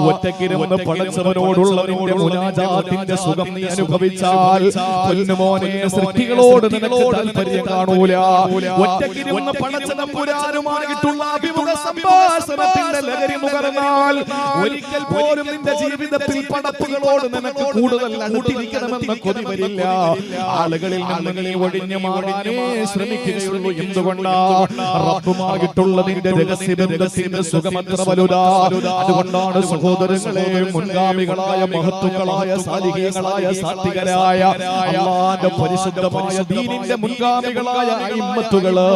ഒറ്റക്കിരുന്ന് പടച്ചവനോടുള്ള നിന്റെ മുനാജാത്തിന്റെ സുഖം നീ അനുഭവിച്ചാൽ പൊന്നുമോനെ സൃഷ്ടികളോട് നിനക്ക് താല്പര്യം കാണൂല. ഒറ്റക്കിരുന്ന് പടച്ചതമ്പുരാനുമായിട്ടുള്ള അഭിമുഖ സംഭാഷണത്തിന്റെ ലഹരി നുകർന്നാൽ ഒരിക്കൽ പോലും നിന്റെ ജീവിതത്തിൽ പടപ്പുകളോട് നിനക്ക് കൂടുതൽ അടുത്തിരിക്കണമെന്ന് കൊതി വരില്ല. ആളുകളിൽ നിന്ന് നീ ഒഴിഞ്ഞു മാറാനേ ശ്രമിക്കുകയുള്ളൂ. എന്തുകൊണ്ടാ? റബ്ബുമായിട്ടുള്ള നിന്റെ രഹസ്യബന്ധത്തിന്റെ സുഖമത്ര വലുതാ. അതുകൊണ്ടാണ് സഹോദരങ്ങളെ, മുൻഗാമികളായ മഹത്തുക്കളായ സാലിഹീങ്ങളായ സാത്വികരായ അല്ലാഹുവിന്റെ പരിശുദ്ധമായ ദീനിന്റെ മുൻഗാമികളായ അയിമ്മത്തുകള്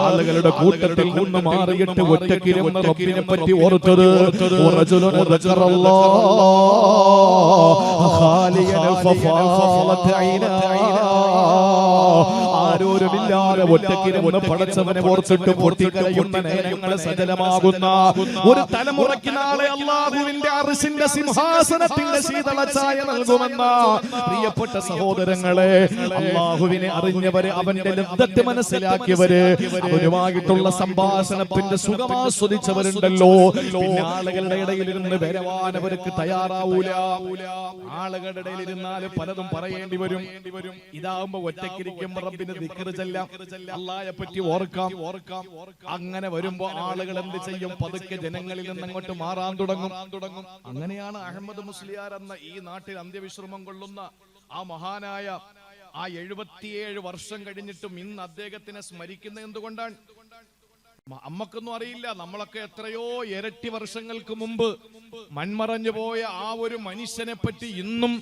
ആളുകളുടെ കൂട്ടത്തിൽ നിന്ന് മാറിയിട്ട് ഒറ്റക്കിരുന്ന് റബ്ബിനെ പറ്റി ഓർത്തത് റജുലുൻ ദക്കറല്ലാഹ ഖാലിയൻ ഫഫാലത് ഐനാ. ആരോരുമില്ലാതെ ഒറ്റക്കിരുന്ന് പടച്ചവനെ ഓർത്തിട്ട് പൊട്ടിക്കരയുന്ന നേരങ്ങളെ സജലമാകുന്ന ഒരു തലമുറയ്ക്ക് നാളെ അല്ലാഹുവിന്റെ അർശിന്റെ സിംഹാസനത്തിന്റെ ശീതളഛായ നൽകുമെന്ന പ്രിയപ്പെട്ട സഹോദരങ്ങളെ, അല്ലാഹുവിനെ അറിഞ്ഞവര്, അവന്റെ ലദ്ദത്ത് മനസ്സിലാക്കിയവര്, അവനുമായിട്ടുള്ള സംഭാഷണത്തിന്റെ സുഖം ആസ്വദിച്ചവരുണ്ടല്ലോ, പിന്നെ ആളുകളുടെ ഇടയിൽ ഇരുന്ന് വരവാനവർക്ക് തയ്യാറാവൂല. ആളുകളുടെ ഇടയിൽ ഇരുന്നാൽ പലതും പറയേണ്ടി വരും. ഇതാവുമ്പോ ഒറ്റക്കിരിക്കുമ്പോ റബ്ബിന് ദിക്ർ ചെല്ലാം, അല്ലാഹയെ പറ്റി ഓർക്കാം. അങ്ങനെ വരുമ്പോ ആളുകൾ എന്ത് ചെയ്യും? പതുക്കെ ജനങ്ങളിൽ നിന്ന് അങ്ങോട്ട് മാറാൻ തുടങ്ങും. അങ്ങനെയാണ് അഹമ്മദ് മുസ്ലിയാർ എന്ന ഈ നാട്ടിൽ അന്ത്യവിശ്രമം കൊള്ളുന്ന ആ മഹാനായ 77 വർഷം കഴിഞ്ഞിട്ടും ഇന്ന് അദ്ദേഹത്തിനെ സ്മരിക്കുന്നത് എന്തുകൊണ്ടാണ്? അമ്മക്കൊന്നും അറിയില്ല. നമ്മളൊക്കെ എത്രയോ ഇരട്ടി വർഷങ്ങൾക്ക് മുമ്പ് മൺമറഞ്ഞു പോയ ആ ഒരു മനുഷ്യനെ പറ്റി ഇന്നും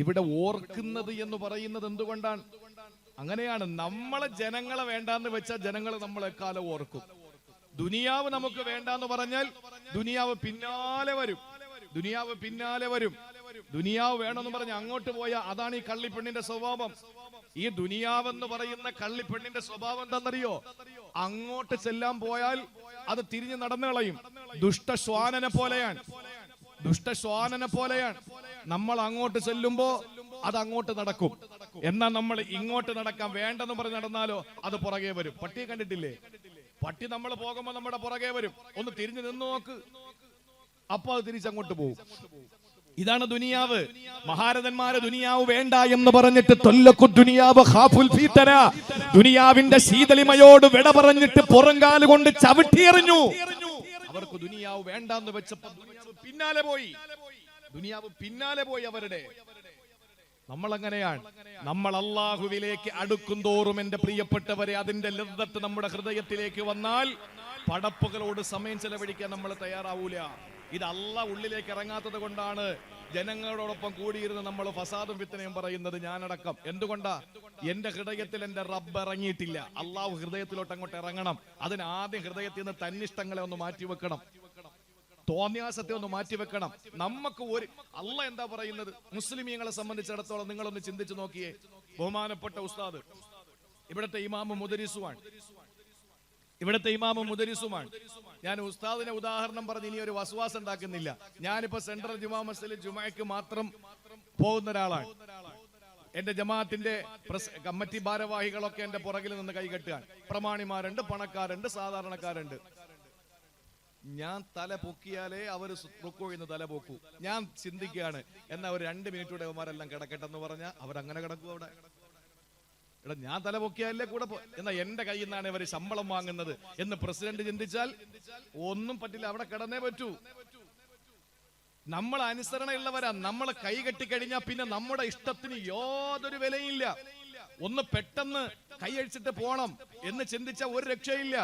ഇവിടെ ഓർക്കുന്നത് എന്ന് പറയുന്നത് എന്തുകൊണ്ടാണ്? അങ്ങനെയാണ്. നമ്മളെ ജനങ്ങളെ വേണ്ടാന്ന് വെച്ചാൽ ജനങ്ങൾ നമ്മളെക്കാലം ഓർക്കും. ദുനിയാവ് നമുക്ക് വേണ്ടാന്ന് പറഞ്ഞാൽ ദുനിയാവ് പിന്നാലെ വരും. ദുനിയാവ് വേണമെന്ന് പറഞ്ഞ് അങ്ങോട്ട് പോയാൽ അതാണ് ഈ കള്ളിപ്പെണ്ണിന്റെ സ്വഭാവം. ഈ ദുനിയാവെന്ന് പറയുന്ന കള്ളിപ്പെണ്ണിന്റെ സ്വഭാവം എന്താണെന്നറിയോ? അങ്ങോട്ട് ചെല്ലാൻ പോയാൽ അത് തിരിഞ്ഞു നടന്നു കളയും. ദുഷ്ടശ്വാനനെ പോലെയാണ്. നമ്മൾ അങ്ങോട്ട് ചെല്ലുമ്പോ അത് അങ്ങോട്ട് നടക്കും. എന്നാൽ നമ്മൾ ഇങ്ങോട്ട് നടക്കാൻ വേണ്ടെന്ന് പറഞ്ഞ് നടന്നാലോ അത് പുറകെ വരും. പട്ടിയെ കണ്ടിട്ടില്ലേ? പട്ടി നമ്മൾ പോകുമ്പോ നമ്മുടെ പുറകെ വരും. ഒന്ന് തിരിഞ്ഞു നിന്ന് നോക്ക്, അപ്പൊ അത് തിരിച്ചങ്ങോട്ട് പോകും. ഇതാണ് ദുനിയാവ്. മഹാരഥന്മാരെ ദുനിയാവ് വേണ്ട എന്ന് പറഞ്ഞിട്ട് ദുനിയാവിന്റെ ശീതളിമയോട് വിട പറഞ്ഞിട്ട് പുറങ്കാല് കൊണ്ട് ചവിട്ടിയെറിഞ്ഞു. അവർക്ക് ദുനിയാവ് വേണ്ടെന്ന് വെച്ചപ്പോ ദുനിയാവ് പിന്നാലെ പോയി അവരുടെ. നമ്മൾ അങ്ങനെയാണ്. നമ്മൾ അല്ലാഹുവിലേക്ക് അടുക്കും തോറും എന്റെ പ്രിയപ്പെട്ടവരെ, അതിന്റെ ലദ്ദത്ത് നമ്മുടെ ഹൃദയത്തിലേക്ക് വന്നാൽ പടപ്പുകളോട് സമയം ചെലവഴിക്കാൻ നമ്മൾ തയ്യാറാവൂല. ഇത് അല്ലാഹ് ഉള്ളിലേക്ക് ഇറങ്ങാത്തത് കൊണ്ടാണ് ജനങ്ങളോടൊപ്പം കൂടിയിരുന്ന് നമ്മൾ ഫസാദും ഫിത്നയും പറയുന്നത്, ഞാനടക്കം. എന്തുകൊണ്ടാ? എന്റെ ഹൃദയത്തിൽ എന്റെ റബ്ബ് ഇറങ്ങിയിട്ടില്ല. അല്ലാഹു ഹൃദയത്തിലോട്ട് അങ്ങോട്ട് ഇറങ്ങണം. അതിന് ആദ്യം ഹൃദയത്തിൽ നിന്ന് തന്നിഷ്ടങ്ങളെ ഒന്ന് മാറ്റിവെക്കണം, തോന്നിയാസത്തെ ഒന്ന് മാറ്റിവെക്കണം. നമുക്ക് ഒരു അല്ലാഹ് എന്താ പറയുന്നത്? മുസ്ലിമീങ്ങളെ സംബന്ധിച്ചിടത്തോളം നിങ്ങളൊന്ന് ചിന്തിച്ചു നോക്കിയേ. ബഹുമാനപ്പെട്ട ഉസ്താദ് ഇവിടുത്തെ ഇമാമും മുദരിസുമാണ്. ഞാൻ ഉസ്താദിനെ ഉദാഹരണം പറഞ്ഞ് ഇനി ഒരു വസ്വാസം ഉണ്ടാക്കുന്നില്ല. ഞാനിപ്പോ സെൻട്രൽ ജുമാ മസ്ജിദിൽ ജുമാക്ക് മാത്രം പോകുന്ന ഒരാളാണ്. എന്റെ ജമാഅത്തിന്റെ കമ്മിറ്റി ഭാരവാഹികളൊക്കെ എന്റെ പുറകിൽ നിന്ന് കൈകെട്ടുകയാണ്. പ്രമാണിമാരുണ്ട്, പണക്കാരുണ്ട്, സാധാരണക്കാരുണ്ട്. ഞാൻ തല പൊക്കിയാലേ അവര് റുക്കോയിന്ന് തല പൊക്കൂ. ഞാൻ ചിന്തിക്കുകയാണ്, എന്നാ ഒരു 2 മിനിറ്റൂടെ അവന്മാരെല്ലാം കിടക്കട്ടെ എന്ന് പറഞ്ഞാൽ അവരങ്ങനെ കിടക്കും. അവിടെ എടാ, ഞാൻ തല പൊക്കിയാലേ കൂടെ എന്നാ എന്റെ കയ്യിൽ നിന്നാണ് ഇവര് ശമ്പളം വാങ്ങുന്നത് എന്ന് പ്രസിഡന്റ് ചിന്തിച്ചാൽ ഒന്നും പറ്റില്ല. അവിടെ കിടന്നേ പറ്റൂ. നമ്മൾ അനുസരണയുള്ളവരാ. നമ്മൾ കൈ കെട്ടിക്കഴിഞ്ഞാൽ പിന്നെ നമ്മുടെ ഇഷ്ടത്തിന് യാതൊരു വിലയില്ല. ഒന്ന് പെട്ടെന്ന് കൈയഴിച്ചിട്ട് പോണം എന്ന് ചിന്തിച്ച ഒരു രക്ഷയില്ല.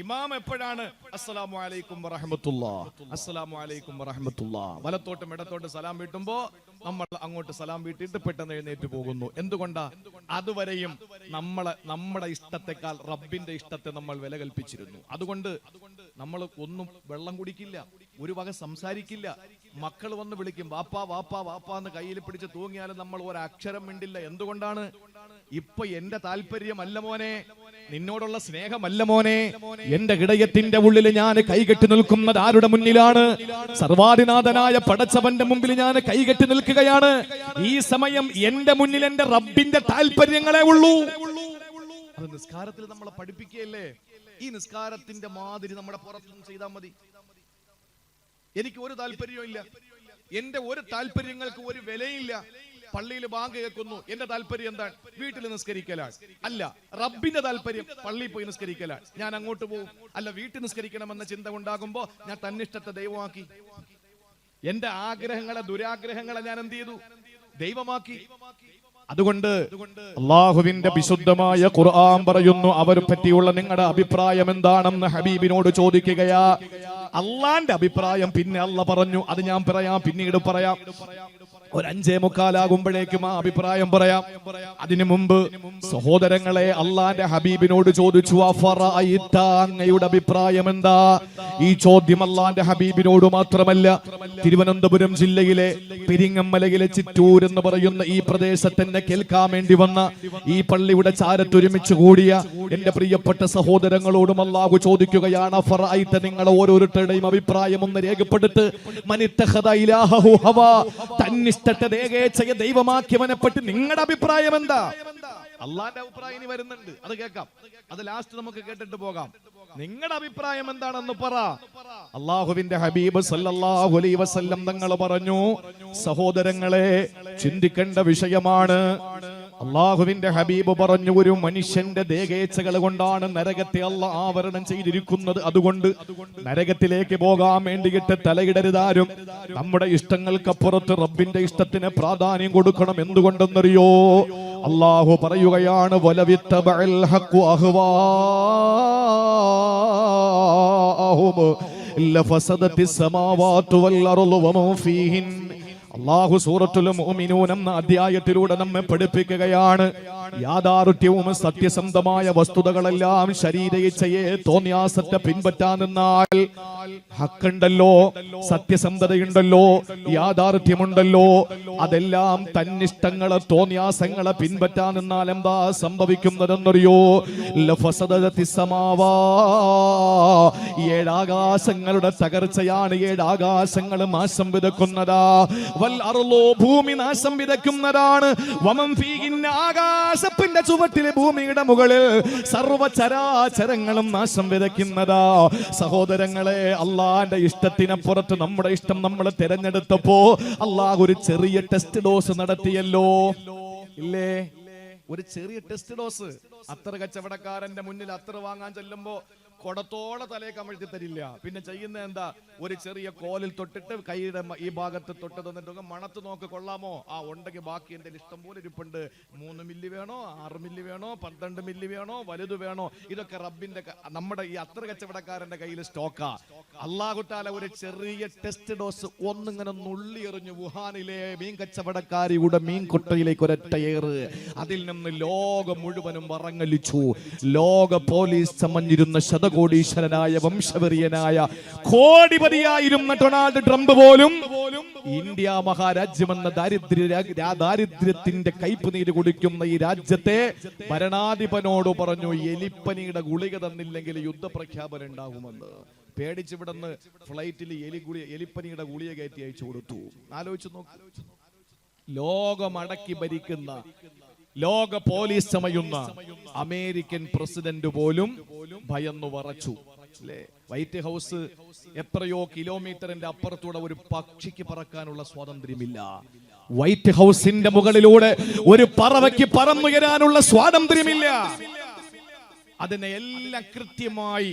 ഇമാം എപ്പോഴാണ് അസ്സലാമു അലൈക്കും വറഹ്മത്തുള്ളാഹ്, അസ്സലാമു അലൈക്കും വറഹ്മത്തുള്ളാഹ്, വലത്തോട്ടും ഇടത്തോട്ടും സലാം വീട്ടുമ്പോ നമ്മൾ അങ്ങോട്ട് സലാം വീട്ടിട്ട് പെട്ടെന്ന് എഴുന്നേറ്റ് പോകുന്നു. എന്തുകൊണ്ടാ? അതുവരെയും നമ്മുടെ ഇഷ്ടത്തെക്കാൾ റബ്ബിന്റെ ഇഷ്ടത്തെ നമ്മൾ വില കൽപ്പിച്ചിരുന്നു. അതുകൊണ്ട് നമ്മൾ ഒന്നും വെള്ളം കുടിക്കില്ല, ഒരു വക സംസാരിക്കില്ല. മക്കൾ വന്ന് വിളിക്കും വാപ്പാ വാപ്പാ വാപ്പാ എന്ന് കയ്യിൽ പിടിച്ച് തൂങ്ങിയാലും നമ്മൾ ഒരക്ഷരം മിണ്ടില്ല. എന്തുകൊണ്ടാണ്? ഇപ്പൊ എന്റെ താല്പര്യമല്ല മോനെ, നിന്നോടുള്ള സ്നേഹമല്ല മോനെ. എന്റെ ഹൃദയത്തിന്റെ ഉള്ളിൽ ഞാൻ കൈകെട്ടി നിൽക്കുന്നത് ആരുടെ മുന്നിലാണ്? സർവാധിനാഥനായ പടച്ചവന്റെ മുമ്പിൽ ഞാൻ കൈകെട്ടി നിൽക്കുകയാണ്. ഈ സമയം എന്റെ മുന്നിൽ എന്റെ റബ്ബിന്റെ താല്പര്യങ്ങളെ ഉള്ളൂ. അത് നിസ്കാരത്തിൽ നമ്മളെ പഠിപ്പിക്കുകയല്ലേ. ഈ നിസ്കാരത്തിന്റെ മാതിരി നമ്മുടെ പുറത്തുനിന്ന് ചെയ്താൽ മതി. എനിക്ക് ഒരു താല്പര്യവും ഇല്ല. എന്റെ ഒരു താല്പര്യങ്ങൾക്ക് ഒരു വിലയില്ല. പള്ളിയിൽ ബാങ്ക് കേൾക്കുന്നു, എന്റെ താല്പര്യം എന്താണ്? വീട്ടിൽ നിസ്കരിക്കലാണ്. അല്ല, റബ്ബിന്റെ താല്പര്യം പള്ളിയിൽ പോയി നിസ്കരിക്കലാണ്. ഞാൻ അങ്ങോട്ട് പോകും. അല്ല, വീട്ടിൽ നിസ്കരിക്കണമെന്ന ചിന്ത ഉണ്ടാകുമ്പോ ഞാൻ തന്നിഷ്ടത്തെ ദൈവമാക്കി. എന്റെ ആഗ്രഹങ്ങളെ, ദുരാഗ്രഹങ്ങളെ ഞാൻ എന്ത് ചെയ്തു? ദൈവമാക്കി. അതുകൊണ്ട് അല്ലാഹുവിന്റെ വിശുദ്ധമായ ഖുർആൻ പറയുന്നു, അവരെ പറ്റിയുള്ള നിങ്ങളുടെ അഭിപ്രായം എന്താണെന്ന് ഹബീബിനോട് ചോദിക്കുകയാ. അള്ളാന്റെ അഭിപ്രായം പിന്നെ അല്ലാഹ് പറഞ്ഞു, അത് ഞാൻ പറയാം, പിന്നീട് പറയാം. ഒരു 5:45 ആ അഭിപ്രായം പറയാം. അതിനു മുമ്പ് സഹോദരങ്ങളെ, അള്ളാന്റെ ഹബീബിനോട് ചോദിച്ചു, അഫറഅയ്ത, അങ്ങയുടെ അഭിപ്രായം എന്താ? ഈ ചോദ്യം അള്ളാന്റെ ഹബീബിനോട് മാത്രമല്ല, തിരുവനന്തപുരം ജില്ലയിലെ പെരിങ്ങമലയിലെ ചിറ്റൂർ എന്ന് പറയുന്ന ഈ പ്രദേശത്തന്നെ കേൾക്കാൻ വേണ്ടി വന്ന, ഈ പള്ളിയുടെ ചാരത്തൊരുമിച്ച് കൂടിയ എന്റെ പ്രിയപ്പെട്ട സഹോദരങ്ങളോടും അല്ലാഹു ചോദിക്കുകയാണ്, അഫറഅയ്ത, നിങ്ങൾ ഓരോരുത്തരുടെയും അഭിപ്രായം ഒന്ന് രേഖപ്പെടുത്ത്. മനിത്തഖദ ഇലാഹു ഹവാ, ദൈവമാക്കിയവനെ പറ്റി നിങ്ങളുടെ അഭിപ്രായം എന്താ? അള്ളാന്റെ അഭിപ്രായം ഇനി വരുന്നുണ്ട്, അത് കേൾക്കാം. അത് ലാസ്റ്റ് നമുക്ക് കേട്ടിട്ട് പോകാം. നിങ്ങളുടെ അഭിപ്രായം എന്താണെന്ന് പറ. അള്ളാഹുവിന്റെ ഹബീബ് സല്ലല്ലാഹു അലൈഹി വസല്ലം തങ്ങൾ പറഞ്ഞു, സഹോദരങ്ങളെ, ചിന്തിക്കേണ്ട വിഷയമാണ്. അള്ളാഹുവിന്റെ ഹബീബ് പറഞ്ഞു, ഒരു മനുഷ്യന്റെ ദേഹേച്ഛകൾ കൊണ്ടാണ് നരകത്തെ അല്ലാഹ് ആവരണം ചെയ്തിരിക്കുന്നത്. അതുകൊണ്ട് നരകത്തിലേക്ക് പോകാൻ വേണ്ടിയിട്ട് തലയിടരുതാരും. നമ്മുടെ ഇഷ്ടങ്ങൾക്കപ്പുറത്ത് റബ്ബിന്റെ ഇഷ്ടത്തിന് പ്രാധാന്യം കൊടുക്കണം. എന്തുകൊണ്ടെന്നറിയോ? അള്ളാഹു പറയുകയാണ്, വലവിത്തബഅൽ ഹഖു അഹ്വാഅഹും ലഫസദത്തിസ് സമാവാതു വൽ അർളു വമാ ഫീഹിൻ. അല്ലാഹു സൂറത്തുൽ മുഅ്മിനൂൻ എന്ന അധ്യായത്തിലൂടെ നമ്മെ പഠിപ്പിക്കുകയാണ്, യാഥാർത്ഥ്യവും സത്യസന്ധമായ വസ്തുതകളെല്ലാം ശരീരയിച്ഛയെ തോന്നിയാസത്തെ പിൻപറ്റാൻ നിന്നാൽ, ഹക്കുണ്ടല്ലോ, സത്യസന്ധതയുണ്ടല്ലോ, യാഥാർത്ഥ്യമുണ്ടല്ലോ, അതെല്ലാം തന്നിഷ്ടങ്ങളെ തോന്നിയാസങ്ങളെ പിൻപറ്റാൻ നിന്നാൽ എന്താ സംഭവിക്കുന്നതെന്നറിയോ? ലഫസദത്തിസ് സമാവാ, 7 ആകാശങ്ങളുടെ തകർച്ചയാണ്. 7 ആകാശങ്ങൾ നാശം വിതക്കുന്നതാ. ഭൂമി നാശം വിതയ്ക്കുന്നതാണ്. ആകാശത്തിന്റെ ചുവട്ടിലെ ഭൂമിയുടെ മുകളിൽ സർവചരാചരങ്ങളും നാശം വിതയ്ക്കുന്നതാ. സഹോദരങ്ങളെ, അള്ളാന്റെ ഇഷ്ടത്തിനപ്പുറത്ത് നമ്മുടെ ഇഷ്ടം നമ്മൾ തിരഞ്ഞെടുത്തപ്പോ അള്ളാഹ് ഒരു ചെറിയ ടെസ്റ്റ് ഡോസ് നടത്തിയല്ലോ, ഇല്ലേ? ഒരു ചെറിയ ടെസ്റ്റ് ഡോസ്. അത്തർ കച്ചവടക്കാരന്റെ മുന്നിൽ അത്തർ വാങ്ങാൻ ചെല്ലുമ്പോ കൊടത്തോടെ തലയെ കമഴ്ത്തി തരില്ല. പിന്നെ ചെയ്യുന്ന എന്താ? ഒരു ചെറിയ കോലിൽ തൊട്ടിട്ട് കൈയുടെ ഈ ഭാഗത്ത് തൊട്ട് തന്നിട്ട് മണത്ത് നോക്ക്, കൊള്ളാമോ? ആ, ഉണ്ടെങ്കിൽ ബാക്കി എന്റെ ഇഷ്ടം പോലെ ഇരിപ്പുണ്ട്. 3 മില്ലി വേണോ, 6 മില്ലി വേണോ, 12 മില്ലി വേണോ, വലുത് വേണോ? ഇതൊക്കെ റബ്ബിന്റെ, നമ്മുടെ ഈ അത്തർ കച്ചവടക്കാരന്റെ കയ്യിൽ സ്റ്റോക്കാ. അല്ലാഹു തആല ഒരു ചെറിയ ടെസ്റ്റ് ഡോസ് ഒന്നിങ്ങനെ നുള്ളി എറിഞ്ഞു. വുഹാനിലെ മീൻ കച്ചവടക്കാരിയുടെ മീൻ കൊട്ടയിലേക്ക് ഒരൊറ്റ ഏറ്. അതിൽ നിന്ന് ലോകം മുഴുവനും വറങ്ങലിച്ചു. ലോക പോലീസ് ചമഞ്ഞിരുന്ന കോടീശ്വരനായ വംശവെറിയനായ കോടിപതിയായിരുന്ന ഡൊണാൾഡ് ട്രംപ് പോലും ഇന്ത്യ മഹാരാജ്യമെന്ന ദാരിദ്ര്യത്തിന്റെ കയ്പ് നീര് കുടിക്കുന്ന ഈ രാജ്യത്തെ ഭരണാധിപനോട് പറഞ്ഞു, എലിപ്പനിയുടെ ഗുളിക തന്നില്ലെങ്കിൽ യുദ്ധപ്രഖ്യാപനം ഉണ്ടാകുമെന്ന്. പേടിച്ചിവിടുന്ന് ഫ്ലൈറ്റിൽ എലിപ്പനിയുടെ ഗുളിക കയറ്റി അയച്ചു കൊടുത്തു. ആലോചിച്ചു നോക്ക്. ലോകമടക്കി ഭരിക്കുന്ന, ലോക പോലീസ് ചമയുന്ന അമേരിക്കൻ പ്രസിഡന്റ് പോലും ഭയന്നു വറച്ചു. വൈറ്റ് ഹൗസ് എത്രയോ കിലോമീറ്ററിന്റെ അപ്പുറത്തൂടെ ഒരു പക്ഷിക്ക് പറക്കാനുള്ള സ്വാതന്ത്ര്യമില്ല. വൈറ്റ് ഹൗസിന്റെ മുകളിലൂടെ ഒരു പറവയ്ക്ക് പറന്നുയരാനുള്ള സ്വാതന്ത്ര്യമില്ല. അതിനെ എല്ലാം കൃത്യമായി,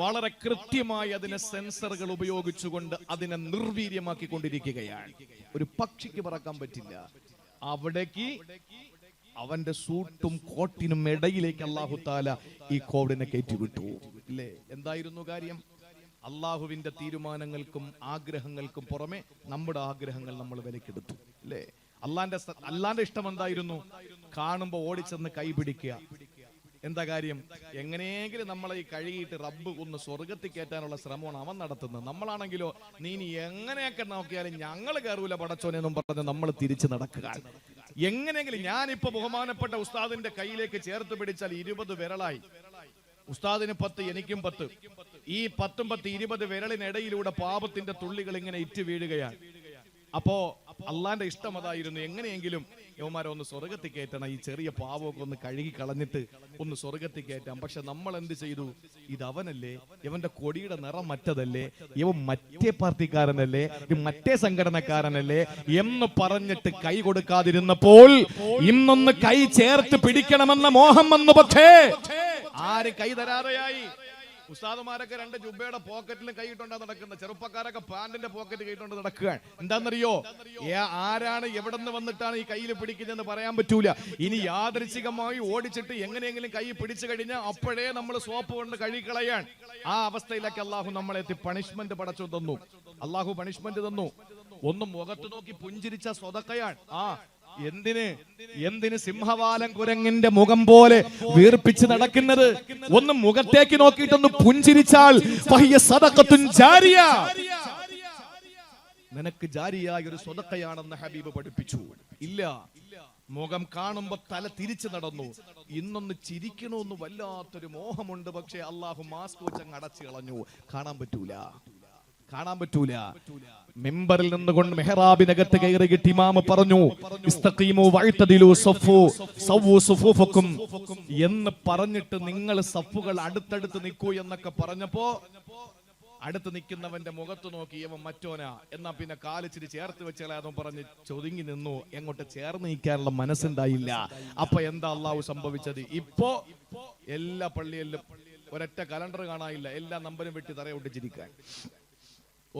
വളരെ കൃത്യമായി അതിനെ സെൻസറുകൾ ഉപയോഗിച്ചുകൊണ്ട് അതിനെ നിർവീര്യമാക്കിക്കൊണ്ടിരിക്കുകയാണ്. ഒരു പക്ഷിക്ക് പറക്കാൻ പറ്റില്ല. അവിടേക്ക് അവന്റെ സൂട്ടും കോട്ടിനും ഇടയിലേക്ക് അല്ലാഹു തആല ഈ കോവിഡിനെ കയറ്റിവിട്ടു. ഇല്ലേ? എന്തായിരുന്നു കാര്യം? അള്ളാഹുവിന്റെ തീരുമാനങ്ങൾക്കും ആഗ്രഹങ്ങൾക്കും പുറമെ നമ്മുടെ ആഗ്രഹങ്ങൾ നമ്മൾ വിലക്കെടുത്തു. അല്ലേ? അള്ളാന്റെ ഇഷ്ടം എന്തായിരുന്നു? കാണുമ്പോ ഓടിച്ചെന്ന് കൈപിടിക്കുക. എന്താ കാര്യം? എങ്ങനെയെങ്കിലും നമ്മളെ ഈ കഴുകിയിട്ട് റബ്ബ് ഒന്ന് സ്വർഗത്തിൽ കയറ്റാനുള്ള ശ്രമമാണ് അവൻ നടത്തുന്നത്. നമ്മളാണെങ്കിലോ, നീ എങ്ങനെയൊക്കെ നോക്കിയാലും ഞങ്ങൾ കയറൂല പടച്ചോനെന്നും പറഞ്ഞ് നമ്മൾ തിരിച്ചു നടക്കുക. എങ്ങനെയെങ്കിലും, ഞാനിപ്പോ ബഹുമാനപ്പെട്ട ഉസ്താദിന്റെ കയ്യിലേക്ക് ചേർത്ത് പിടിച്ചാൽ 20 വിരലായി. ഉസ്താദിന് 10, എനിക്കും 10. ഈ 10 10 20 വിരലിനിടയിലൂടെ പാപത്തിന്റെ തുള്ളികൾ ഇങ്ങനെ ഇറ്റ് വീഴുകയാണ്. അപ്പോ അള്ളാന്റെ ഇഷ്ടം അതായിരുന്നു, എങ്ങനെയെങ്കിലും യവന്മാരെ ഒന്ന് സ്വർഗത്തിൽ കയറ്റണം, ഈ ചെറിയ പാവമൊക്കെ ഒന്ന് കഴുകി കളഞ്ഞിട്ട് ഒന്ന് സ്വർഗത്തിൽ കയറ്റാം. പക്ഷെ നമ്മൾ എന്ത് ചെയ്തു? ഇത് അവനല്ലേ, ഇവന്റെ കൊടിയുടെ നിറം മറ്റതല്ലേ, ഇവൻ മറ്റേ പാർട്ടിക്കാരനല്ലേ, മറ്റേ സംഘടനക്കാരനല്ലേ എന്ന് പറഞ്ഞിട്ട് കൈ കൊടുക്കാതിരുന്നപ്പോൾ ഇന്നൊന്ന് കൈ ചേർത്ത് പിടിക്കണമെന്ന മോഹം വന്നു. പക്ഷേ ആര് കൈ തരാതെയായി? ഉസ്താദുമാരൊക്കെ 2 ജുബയുടെ പോക്കറ്റിലും കൈയിട്ടുണ്ടാ നടക്കുന്ന, ചെറുപ്പക്കാരൊക്കെ പാന്റിന്റെ പോക്കറ്റ് കൈയിട്ടുണ്ട് നടക്കുകയാണ്. എന്താണെന്നറിയോ? ആരാണ് എവിടെ നിന്ന് വന്നിട്ടാണ് ഈ കയ്യിൽ പിടിക്കുന്നതെന്ന് പറയാൻ പറ്റൂല. ഇനി യാദൃച്ഛികമായി ഓടിച്ചിട്ട് എങ്ങനെയെങ്കിലും കൈ പിടിച്ചു കഴിഞ്ഞാൽ അപ്പോഴേ നമ്മൾ സോപ്പ് കൊണ്ട് കഴുകിക്കളയാൻ. ആ അവസ്ഥയിലേക്ക് അള്ളാഹു നമ്മളെ എത്തി പണിഷ്മെന്റ് പടച്ചു തന്നു. അള്ളാഹു പണിഷ്മെന്റ് തന്നു. ഒന്ന് മുഖത്ത് നോക്കി പുഞ്ചിരിച്ച സ്വതക്കയാണ്. എന്തിന് സിംഹവാലൻ കുരങ്ങിന്റെ മുഖം പോലെ വീർപ്പിച്ച് നടക്കുന്നത്? ഒന്ന് മുഖത്തേക്ക് നോക്കിയിട്ടൊന്ന് പുഞ്ചിരിച്ചാൽ നിനക്ക് ജാരിയായ ഒരു സ്വതക്കയാണെന്ന് ഹബീബ് പഠിപ്പിച്ചു. ഇല്ല, മുഖം കാണുമ്പോ തല തിരിച്ചു നടന്നു. ഇന്നൊന്ന് ചിരിക്കണമെന്ന് വല്ലാത്തൊരു മോഹമുണ്ട്. പക്ഷെ അള്ളാഹു മാസ്ക് വെച്ചങ്ങ് അടച്ചു കളഞ്ഞു. കാണാൻ പറ്റൂല. മിമ്പറിൽ നിന്നുകൊണ്ട് മെഹ്റാബിനകത്ത് കയറിയിട്ട് ഇമാമ് പറഞ്ഞു, ഇസ്തഖീമു വഅ്തദിലു സവ്വു സുഫൂഫക്കും എന്ന് പറഞ്ഞിട്ട് നിങ്ങൾ സഫുകൾ അടുത്തടുത്ത് നിൽക്കൂ എന്നൊക്കെ പറഞ്ഞപ്പോ അടുത്ത് നിൽക്കുന്നവന്റെ മുഖത്ത് നോക്കി ഇവൻ മറ്റോനാ, എന്നാ പിന്നെ കാലിച്ചിരി ചേർത്ത് വെച്ചാലും പറഞ്ഞ് ചൊതുങ്ങി നിന്നു. എങ്ങോട്ട് ചേർന്ന് നിൽക്കാനുള്ള മനസ്സുണ്ടായില്ല. അപ്പൊ എന്താ അള്ളാഹു സംഭവിച്ചത്? ഇപ്പോ എല്ലാ പള്ളിയിലും ഒരൊറ്റ കലണ്ടർ കാണാനില്ല, എല്ലാ നമ്പരും വെട്ടി തറയൊട്ടിച്ചിരിക്കാൻ.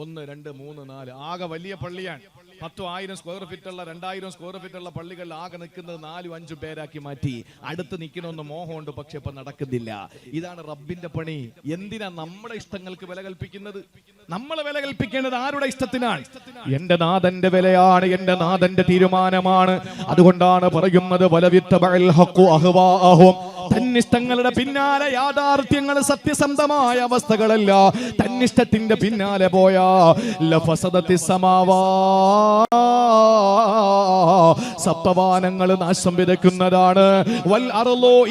1, 2, 3, 4 ആകെ വലിയ പള്ളിയാണ്. 10,000 സ്ക്വയർ ഫീറ്റ് ഉള്ള 2,000 സ്ക്വയർ ഫീറ്റ് ഉള്ള പള്ളികളിൽ ആകെ നിൽക്കുന്നത് 4-5 പേരാക്കി മാറ്റി. അടുത്ത് നിൽക്കണമെന്ന് മോഹമുണ്ട്, പക്ഷെ ഇപ്പൊ നടക്കുന്നില്ല. ഇതാണ് റബ്ബിന്റെ പണി. എന്തിനാ നമ്മുടെ ഇഷ്ടങ്ങൾക്ക് വില കൽപ്പിക്കുന്നത്? നമ്മൾ വില കൽപ്പിക്കേണ്ടത് ആരുടെ ഇഷ്ടത്തിനാണ്? എന്റെ നാഥന്റെ വിലയാണ്, എന്റെ നാഥന്റെ തീരുമാനമാണ്. അതുകൊണ്ടാണ് പറയുന്നത് തന്നിഷ്ടങ്ങളുടെ പിന്നാലെ യാഥാർത്ഥ്യങ്ങൾ, സത്യസന്ധമായ അവസ്ഥകളല്ല, തന്നിഷ്ടത്തിന്റെ പിന്നാലെ പോയ സപ്തവാനങ്ങൾ നാശം വിതയ്ക്കുന്നതാണ്.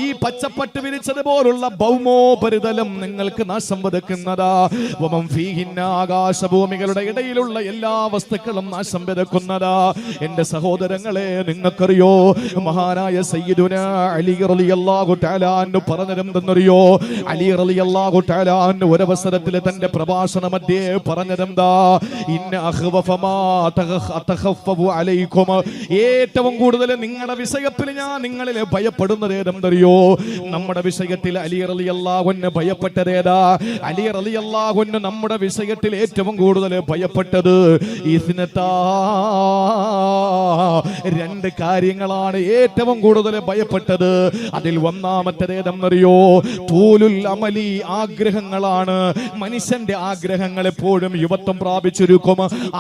ഈ പച്ചപ്പട്ട് വിരിച്ചതുപോലുള്ള ഭൗമോപരിതലം നിങ്ങൾക്ക് നാശം വിതയ്ക്കുന്നതാ. ആകാശഭൂമികളുടെ ഇടയിലുള്ള എല്ലാ വസ്തുക്കളും നാശം വിതയ്ക്കുന്നതാ. എന്റെ സഹോദരങ്ങളെ, നിങ്ങൾക്കറിയോ മഹാനായ സയ്യിദുനാ അലി റളിയല്ലാഹു തആല അൻഹു പറഞ്ഞതെന്തെന്നറിയോ? അലി റളിയല്ലാഹു തആല അൻഹു ഒരവസരത്തിൽ തന്റെ പ്രഭാഷണ മധ്യേ പറഞ്ഞതെന്താ? ഇന്ന അഖ്വഫ മാ തഖഫഫു അലൈക്കും, ഏറ്റവും കൂടുതൽ നിങ്ങളുടെ വിഷയത്തിൽ ഞാൻ നിങ്ങളിൽ ഭയപ്പെടുന്നത് ഏതെന്നറിയോ? നമ്മുടെ വിഷയത്തിൽ അലി റളിയല്ലാഹു അൻഹു ഭയപ്പെട്ടതേതാ? അലി റളിയല്ലാഹു അൻഹു നമ്മുടെ വിഷയത്തിൽ ഏറ്റവും കൂടുതൽ ഭയപ്പെട്ടത് 2 കാര്യങ്ങളാണ് ഏറ്റവും കൂടുതൽ ഭയപ്പെട്ടത്. അതിൽ ഒന്നാമത്തേതെന്നറിയോ? തൂലുൽ അമലി, ആഗ്രഹങ്ങളാണ്. മനുഷ്യന്റെ ആഗ്രഹങ്ങൾ എപ്പോഴും യുവത്വം പ്രാപിച്ചിരിക്കും.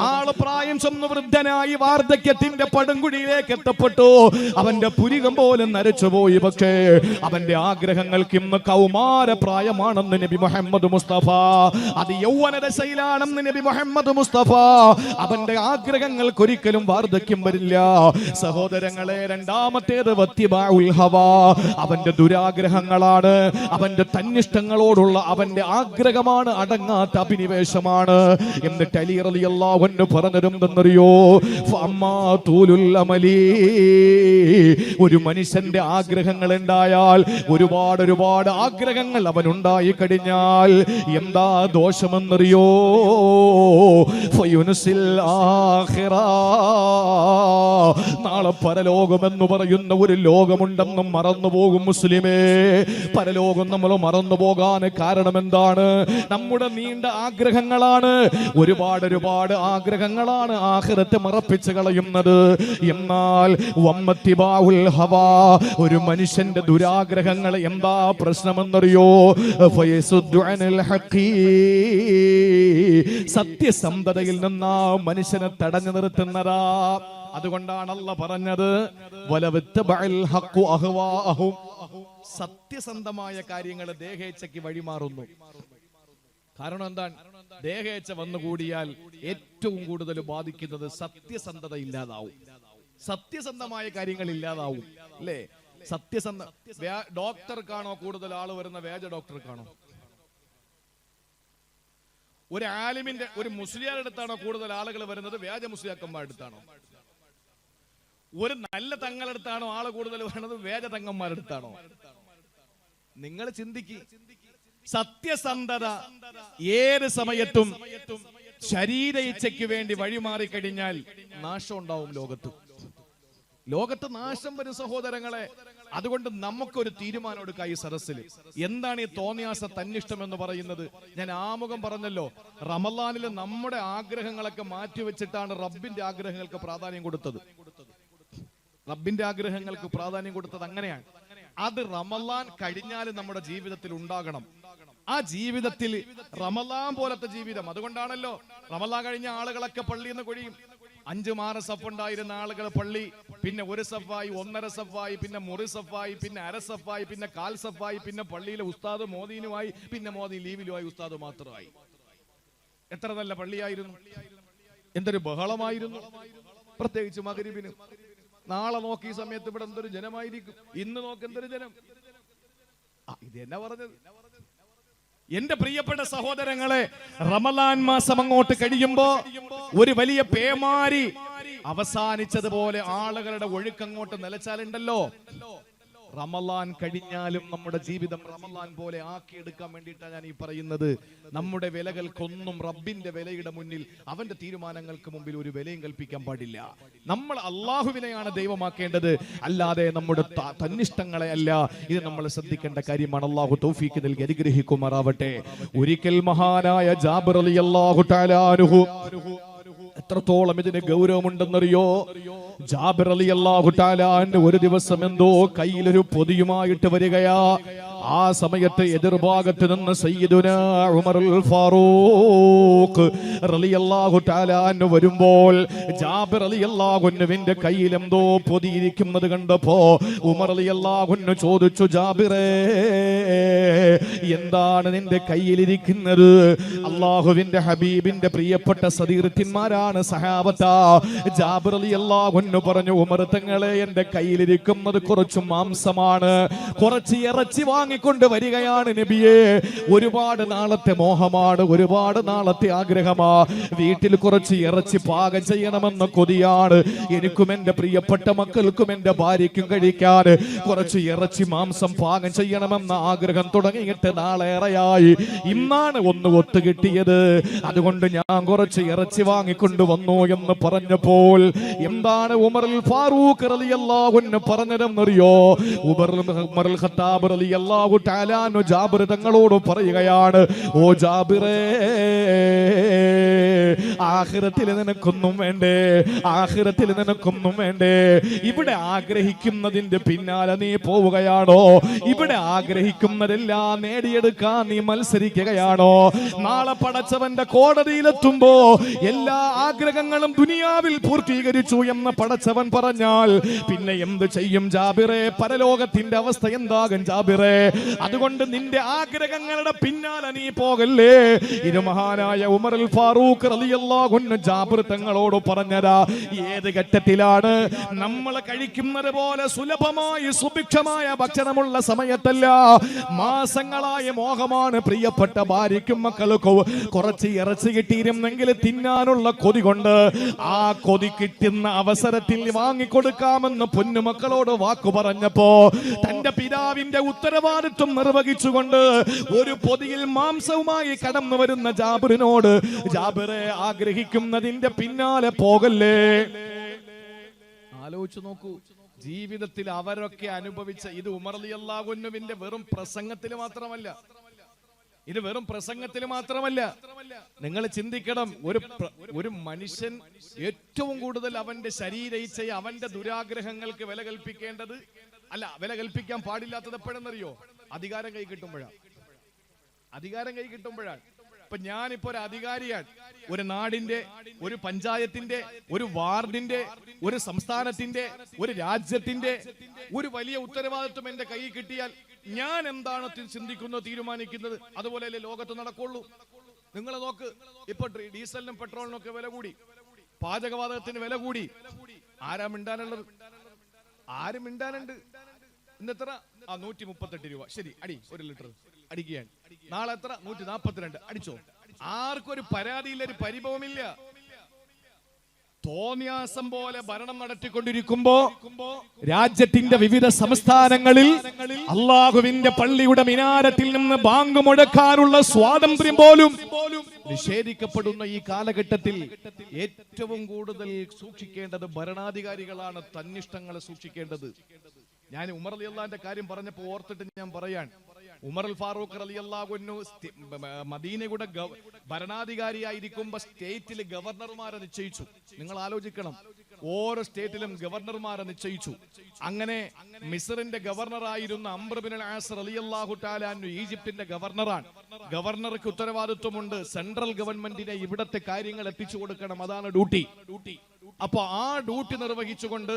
ആള് പ്രായം ചെന്ന് വൃദ്ധനായി വാർദ്ധക്യത്തിന്റെ പടുംകുഴിയിലേക്ക് എത്തപ്പെട്ടു. അവന്റെ പുരികം പോലും നരച്ചുപോയി. പക്ഷേ അവന്റെ ആഗ്രഹങ്ങൾക്ക് ഇന്ന് കൗമാര പ്രായമാണെന്ന് നബി മുഹമ്മദ് മുസ്തഫ. അത് യൗവനദശയിലാണെന്ന് നബി മുഹമ്മദ് മുസ്തഫ. അവന്റെ ആഗ്രഹങ്ങൾക്ക് ഒരിക്കലും വാർദ്ധക്യം വരില്ല. സഹോദരങ്ങളെ, രണ്ടാമത്തേത് വത്തിബാഉൽ ഹവാ, അവന്റെ ദുരാഗ്രഹങ്ങളാണ്. അവന്റെ തന്നിഷ്ടങ്ങളോടുള്ള അവന്റെ ആഗ്രഹമാണ്, അടങ്ങാത്ത അഭിനിവേശമാണ്. എന്നിട്ട് അലി റളിയല്ലാഹു അൻഹു പറഞ്ഞതെന്തെന്നറിയോ? ഫഅമ്മാ തൂലുൽ അമലി, ഒരു മനുഷ്യന്റെ ആഗ്രഹങ്ങൾ ഉണ്ടായാൽ, ഒരുപാട് ആഗ്രഹങ്ങൾ അവനുണ്ടായി കഴിഞ്ഞാൽ എന്താ ദോഷമെന്നറിയോ? ഫയുൻസിൽ ആഖിറ, നാളെ പരലോകമെന്ന് പറയുന്ന ഒരു ലോകമുണ്ടെന്നും മറന്നുപോകും മുസ്ലിമേ. പരലോകം നമ്മൾ മറന്നു പോകാൻ കാരണം എന്താണ്? നമ്മുടെ നീണ്ട ആഗ്രഹങ്ങളാണ്. ഒരുപാട് ആഗ്രഹങ്ങളാണ് ആഖിറത്തെ മറപ്പിച്ച് കളയുന്നത്. എന്നാൽ വമ്മത്തിബാഉൽ ഹവാ, ഒരു മനുഷ്യന്റെ ദുരാഗ്രഹങ്ങൾ എന്താ പ്രശ്നമെന്നറിയോ? ഫയസുദ്ദു അനിൽ ഹഖീ, സത്യസന്ധതയിൽ നിന്ന് മനുഷ്യനെ തടഞ്ഞു നിർത്തുന്നതാ. അതുകൊണ്ടാണ് അല്ലാഹ് പറഞ്ഞത് വലവത്തബഅൽ ഹഖു അഹ്വാഅഹും, സത്യസന്ധമായ കാര്യങ്ങൾ ദേഹേച്ഛയ്ക്ക് വഴിമാറുന്നു. കാരണം എന്താണ്? ദേഹേച്ഛ വന്നുകൂടിയാൽ ഏറ്റവും കൂടുതൽ ബാധിക്കുന്നത് സത്യസന്ധത ഇല്ലാതാവും. സത്യസന്ധമായ കാര്യങ്ങൾ ഇല്ലാതാവും, അല്ലേ? ഡോക്ടർക്കാണോ കൂടുതൽ ആള് വരുന്ന വേജ ഡോക്ടർക്കാണോ? ഒരു ആലിമിന്റെ, ഒരു മുസ്ലിയാരുടെ അടുത്താണോ കൂടുതൽ ആളുകൾ വരുന്നത്? വ്യാജ മുസ്ലിയാക്കന്മാരുടെ അടുത്താണോ? ഒരു നല്ല തങ്ങളെടുത്താണോ ആള് കൂടുതൽ വേണത്, വേദ തങ്ങന്മാരെടുത്താണോ? നിങ്ങൾ ചിന്തിക്ക്. സത്യസന്ധത ഏത് സമയത്തും ശരീര ഇച്ഛയ്ക്ക് വേണ്ടി വഴിമാറിക്കഴിഞ്ഞാൽ നാശം ഉണ്ടാവും ലോകത്ത്. ലോകത്ത് നാശം വരും സഹോദരങ്ങളെ. അതുകൊണ്ട് നമുക്കൊരു തീരുമാനം എടുക്കാം ഈ സദസ്സിൽ. എന്താണ് ഈ തോന്നിയാസ തന്നിഷ്ടം എന്ന് പറയുന്നത്? ഞാൻ ആമുഖം പറഞ്ഞല്ലോ, റമളാനിൽ നമ്മുടെ ആഗ്രഹങ്ങളൊക്കെ മാറ്റിവെച്ചിട്ടാണ് റബ്ബിന്റെ ആഗ്രഹങ്ങൾക്ക് പ്രാധാന്യം കൊടുത്തത്. റബ്ബിന്റെ ആഗ്രഹങ്ങൾക്ക് പ്രാധാന്യം കൊടുത്തത് അങ്ങനെയാണ്. അത് റമളാൻ കഴിഞ്ഞാൽ നമ്മുടെ ജീവിതത്തിൽ ഉണ്ടാകണം. ആ ജീവിതത്തിൽ റമളാൻ പോലത്തെ ജീവിതം. അതുകൊണ്ടാണല്ലോ റമളാൻ കഴിഞ്ഞ ആളുകളൊക്കെ പള്ളിയിൽ നിന്ന് കൊഴിയും. 5 മാറ സഫ് ഉണ്ടായിരുന്ന ആളുകൾ പള്ളി പിന്നെ 1 സഫായി, 1.5 സഫായി, പിന്നെ മുറി സഫായി, പിന്നെ അര സഫായി, പിന്നെ 1/4 സഫായി, പിന്നെ പള്ളിയിലെ ഉസ്താദ് മോദീനുമായി, പിന്നെ മോദി ലീവിലുമായി, ഉസ്താദ് മാത്രമായി. എത്ര നല്ല പള്ളിയായിരുന്നു, എന്തൊരു ബഹളമായിരുന്നു. പ്രത്യേകിച്ച് മഗ്‌രിബിന്. നാളെ നോക്കി ഈ സമയത്ത് ഇവിടെ എന്തൊരു ജനമായിരിക്കും, ഇന്ന് നോക്ക് എന്തൊരു ജനം. ഇത് എന്നാ പറഞ്ഞത്? എന്റെ പ്രിയപ്പെട്ട സഹോദരങ്ങളെ, റമളാൻ മാസം അങ്ങോട്ട് കഴിയുമ്പോ ഒരു വലിയ പേമാരി അവസാനിച്ചതുപോലെ ആളുകളുടെ ഒഴുക്കങ്ങോട്ട് നിലച്ചാലുണ്ടല്ലോ, റമളാൻ കഴിഞ്ഞാലും നമ്മുടെ ജീവിതം റമളാൻ പോലെ ആക്കിയെടുക്കാൻ വേണ്ടിയിട്ടാണ് ഞാൻ ഈ പറയുന്നത്. നമ്മുടെ വിലകൾക്കൊന്നും റബ്ബിന്റെ വിലയുടെ മുന്നിൽ, അവന്റെ തീരുമാനങ്ങൾക്ക് മുമ്പിൽ ഒരു വിലയും കൽപ്പിക്കാൻ പാടില്ല. നമ്മൾ അള്ളാഹുവിനെയാണ് ദൈവമാക്കേണ്ടത്, അല്ലാതെ നമ്മുടെ തന്നിഷ്ടങ്ങളെ അല്ല. ഇത് നമ്മൾ ശ്രദ്ധിക്കേണ്ട കാര്യമാണ്. അള്ളാഹു തൗഫീഖ് നൽകി അനുഗ്രഹിക്കുമാറാവട്ടെ. ഒരിക്കൽ മഹാനായ ജാബിർ റളിയല്ലാഹു തആല അൻഹു, എത്രത്തോളം ഇതിന് ഗൗരവമുണ്ടെന്നറിയോ? ജാബിർ റളിയല്ലാഹു തആല അൻഹു ഒരു ദിവസം എന്തോ കയ്യിലൊരു പൊതിയുമായിട്ട് വരികയാ. ആ സമയത്ത് എതിർഭാഗത്ത് നിന്ന് സയ്യിദുനാ ഉമറുൽ ഫാറൂഖ് റളിയല്ലാഹു തആല അൻഹു വരുമ്പോൾ ജാബിർ റളിയല്ലാഹു അൻഹുവിന്റെ കയ്യിൽ എന്തോ പൊതിയിരിക്കുന്നത് കണ്ടപ്പോ ഉമർ റളിയല്ലാഹു അൻഹു ചോദിച്ചു, ജാബിറേ, എന്താണ് നിന്റെ കയ്യിലിരിക്കുന്നത്? അല്ലാഹുവിന്റെ ഹബീബിന്റെ പ്രിയപ്പെട്ട സദീർത്തിന്മാരാണ് സഹാബത്താ. ജാബിർ റളിയല്ലാഹു അൻഹു പറഞ്ഞു, ഉമർ തങ്ങളെ, എന്റെ കയ്യിലിരിക്കുന്നത് കുറച്ച് മാംസമാണ്, കുറച്ച് ഇറച്ചി കൊണ്ട് വരികയാണ് നബിയേ. ഒരുപാട് നാളത്തെ മോഹമാണ്, ഒരുപാട് നാളത്തെ ആഗ്രഹമാ. വീട്ടിൽ കുറച്ച് ഇറച്ചി പാകം ചെയ്യണമെന്ന കൊതിയാണ്. എനിക്കും എന്റെ പ്രിയപ്പെട്ട മക്കൾക്കും എന്റെ ഭാര്യയ്ക്കും കഴിക്കാൻ കുറച്ച് ഇറച്ചി മാംസം പാകം ചെയ്യണമെന്ന ആഗ്രഹം തുടങ്ങിയിട്ട് നാളേറെയായി. ഇന്നാണ് ഒന്ന് ഒത്തുകിട്ടിയത്. അതുകൊണ്ട് ഞാൻ കുറച്ച് ഇറച്ചി വാങ്ങിക്കൊണ്ട് വന്നു എന്ന് പറഞ്ഞപ്പോൾ എന്താണ് ഉമറുൽ ഫാറൂഖ് റളിയല്ലാഹു അൻഹു പറഞ്ഞതെന്നറിയോ? ഉമറുൽ ഖത്താബ് റളിയല്ലാഹു തആല അൻഹു ജാബിർ തങ്ങളോട് പറയുകയാണ്, ഓ ജാബിറേ, ആഖിറത്തിൽ നിനക്കൊന്നും വേണ്ടേ, ആഖിറത്തിൽ നിനക്കൊന്നും വേണ്ടേ. ഇവിടെ ആഗ്രഹിക്കുന്നതിന്റെ പിന്നാലെ നീ പോവുകയാണോ? ഇവിടെ ആഗ്രഹിക്കുന്നതെല്ലാം നേടിയെടുക്കാൻ നീ മത്സരിക്കുകയാണോ? നാളെ പടച്ചവന്റെ കോടതിയിലെത്തുമ്പോ എല്ലാ ആഗ്രഹങ്ങളും ദുനിയാവിൽ പൂർത്തീകരിച്ചു എന്ന് പടച്ചവൻ പറഞ്ഞാൽ പിന്നെ എന്ത് ചെയ്യും ജാബിറേ? പരലോകത്തിന്റെ അവസ്ഥ എന്താകും ജാബിറേ? അതുകൊണ്ട് നിന്റെ ആഗ്രഹങ്ങളുടെ പിന്നാലെ നീ പോകല്ലേ. ഇത് മഹാനായ ഉമറുൽ ഫാറൂഖ് റളിയല്ലാഹു അൻഹു ജാബിർ തങ്ങളോട് പറഞ്ഞതാ. ഏത് ഘട്ടത്തിലാണ്? നമ്മൾ കഴിക്കുന്നത് പോലെ സുലഭമായി സുഭിക്ഷമായ ഭക്ഷണമുള്ള സമയത്തല്ല. മാസങ്ങളായ മോഹമാണ് പ്രിയപ്പെട്ട ഭാര്യയ്ക്കും മക്കൾക്കും കുറച്ച് ഇറച്ചി കിട്ടിയിരുന്നെങ്കിൽ തിന്നാനുള്ള കൊതി കൊണ്ട് ആ കൊതി കിട്ടുന്ന അവസരത്തിൽ വാങ്ങിക്കൊടുക്കാമെന്ന് പൊന്നുമക്കളോട് വാക്കു പറഞ്ഞപ്പോ തന്റെ പിതാവിന്റെ ഉത്തരവാദിത്വം നിർവഹിച്ചുകൊണ്ട് ഒരു പൊതിയിൽ മാംസവുമായി കടന്നു വരുന്ന ജാബിറിനോട്, ജാബിറെ, ആഗ്രഹിക്കുന്നതിന്റെ പിന്നാലെ പോകല്ലേ. ആലോചിച്ചു നോക്കൂ, ജീവിതത്തിൽ അവരൊക്കെ അനുഭവിച്ച ഇത് ഉമർ റളിയല്ലാഹു അൻഹുവിന്റെ വെറും പ്രസംഗത്തിൽ മാത്രമല്ല. ഇത് വെറും പ്രസംഗത്തിൽ മാത്രമല്ല. നിങ്ങൾ ചിന്തിക്കണം, ഒരു മനുഷ്യൻ ഏറ്റവും കൂടുതൽ അവന്റെ ശരീര ഇച്ഛയെ, അവന്റെ ദുരാഗ്രഹങ്ങൾക്ക് വില കൽപ്പിക്കേണ്ടത്, അല്ല, വില കൽപ്പിക്കാൻ പാടില്ലാത്തത് എപ്പോഴെന്നറിയോ? അധികാരം കൈ കിട്ടുമ്പോഴാണ്. അധികാരം കൈ കിട്ടുമ്പോഴാണ്. ഇപ്പൊ ഞാനിപ്പോ ഒരു അധികാരിയാണ്. ഒരു നാടിന്റെ, ഒരു പഞ്ചായത്തിന്റെ, ഒരു വാർഡിന്റെ, ഒരു സംസ്ഥാനത്തിന്റെ, ഒരു രാജ്യത്തിന്റെ ഒരു വലിയ ഉത്തരവാദിത്വം എന്റെ കൈ കിട്ടിയാൽ ഞാൻ എന്താണ് ചിന്തിക്കുന്നത്, തീരുമാനിക്കുന്നത്, അതുപോലെയല്ലേ ലോകത്ത് നടക്കുള്ളൂ. നിങ്ങൾ നോക്ക്, ഇപ്പൊ ഡീസലിനും പെട്രോളിനും ഒക്കെ വില കൂടി, പാചകവാതകത്തിന് വില കൂടി. ആരാ മിണ്ടാനുള്ളത്? ആരും മിണ്ടാനുണ്ട്? ഇന്നെത്ര? 138 രൂപ. ശരി, അടി, 1 ലിറ്റർ അടിക്കുകയാണ്. നാളെ എത്ര? 142. അടിച്ചോ. ആർക്കും ഒരു പരാതിയില്ല, ഒരു പരിഭവമില്ല. തോന്നിയാസം പോലെ ഭരണം നടത്തിക്കൊണ്ടിരിക്കുമ്പോ രാജ്യത്തിന്റെ വിവിധ സംസ്ഥാനങ്ങളിൽ അള്ളാഹുവിന്റെ പള്ളിയുടെ മിനാരത്തിൽ നിന്ന് ബാങ്ക് മുഴക്കാനുള്ള സ്വാതന്ത്ര്യം പോലും നിഷേധിക്കപ്പെടുന്ന ഈ കാലഘട്ടത്തിൽ ഏറ്റവും കൂടുതൽ സൂക്ഷിക്കേണ്ടത് ഭരണാധികാരികളാണ്. തന്നിഷ്ടങ്ങളെ സൂക്ഷിക്കേണ്ടത്. ഞാൻ ഉമർ റളിയല്ലാഹുവിന്റെ കാര്യം പറഞ്ഞപ്പോൾ ഓർത്തിട്ട് ഞാൻ പറയാൻ, ഉമർ അൽ ഫാറൂഖ് റളിയല്ലാഹു അൻഹു മദീനയുടെ ഭരണാധികാരിയായിരിക്കുമ്പോ സ്റ്റേറ്റിൽ ഗവർണർമാരെ നിശ്ചയിച്ചു. നിങ്ങൾ ആലോചിക്കണം, ഓരോ സ്റ്റേറ്റിലും ഗവർണർമാരെ നിശ്ചയിച്ചു. അങ്ങനെ മിസ്റിന്റെ ഗവർണറായിരുന്ന അംർ ബിൻ അൽ ആസ് റളിയല്ലാഹു തആല അൻഹു ഈജിപ്തിന്റെ ഗവർണറാണ്. ഗവർണർക്ക് ഉത്തരവാദിത്വമുണ്ട്. സെൻട്രൽ ഗവൺമെന്റിനെ ഇവിടത്തെ കാര്യങ്ങൾ എത്തിച്ചു കൊടുക്കണം, അതാണ് ഡ്യൂട്ടി. അപ്പൊ ആ ഡ്യൂട്ടി നിർവഹിച്ചുകൊണ്ട്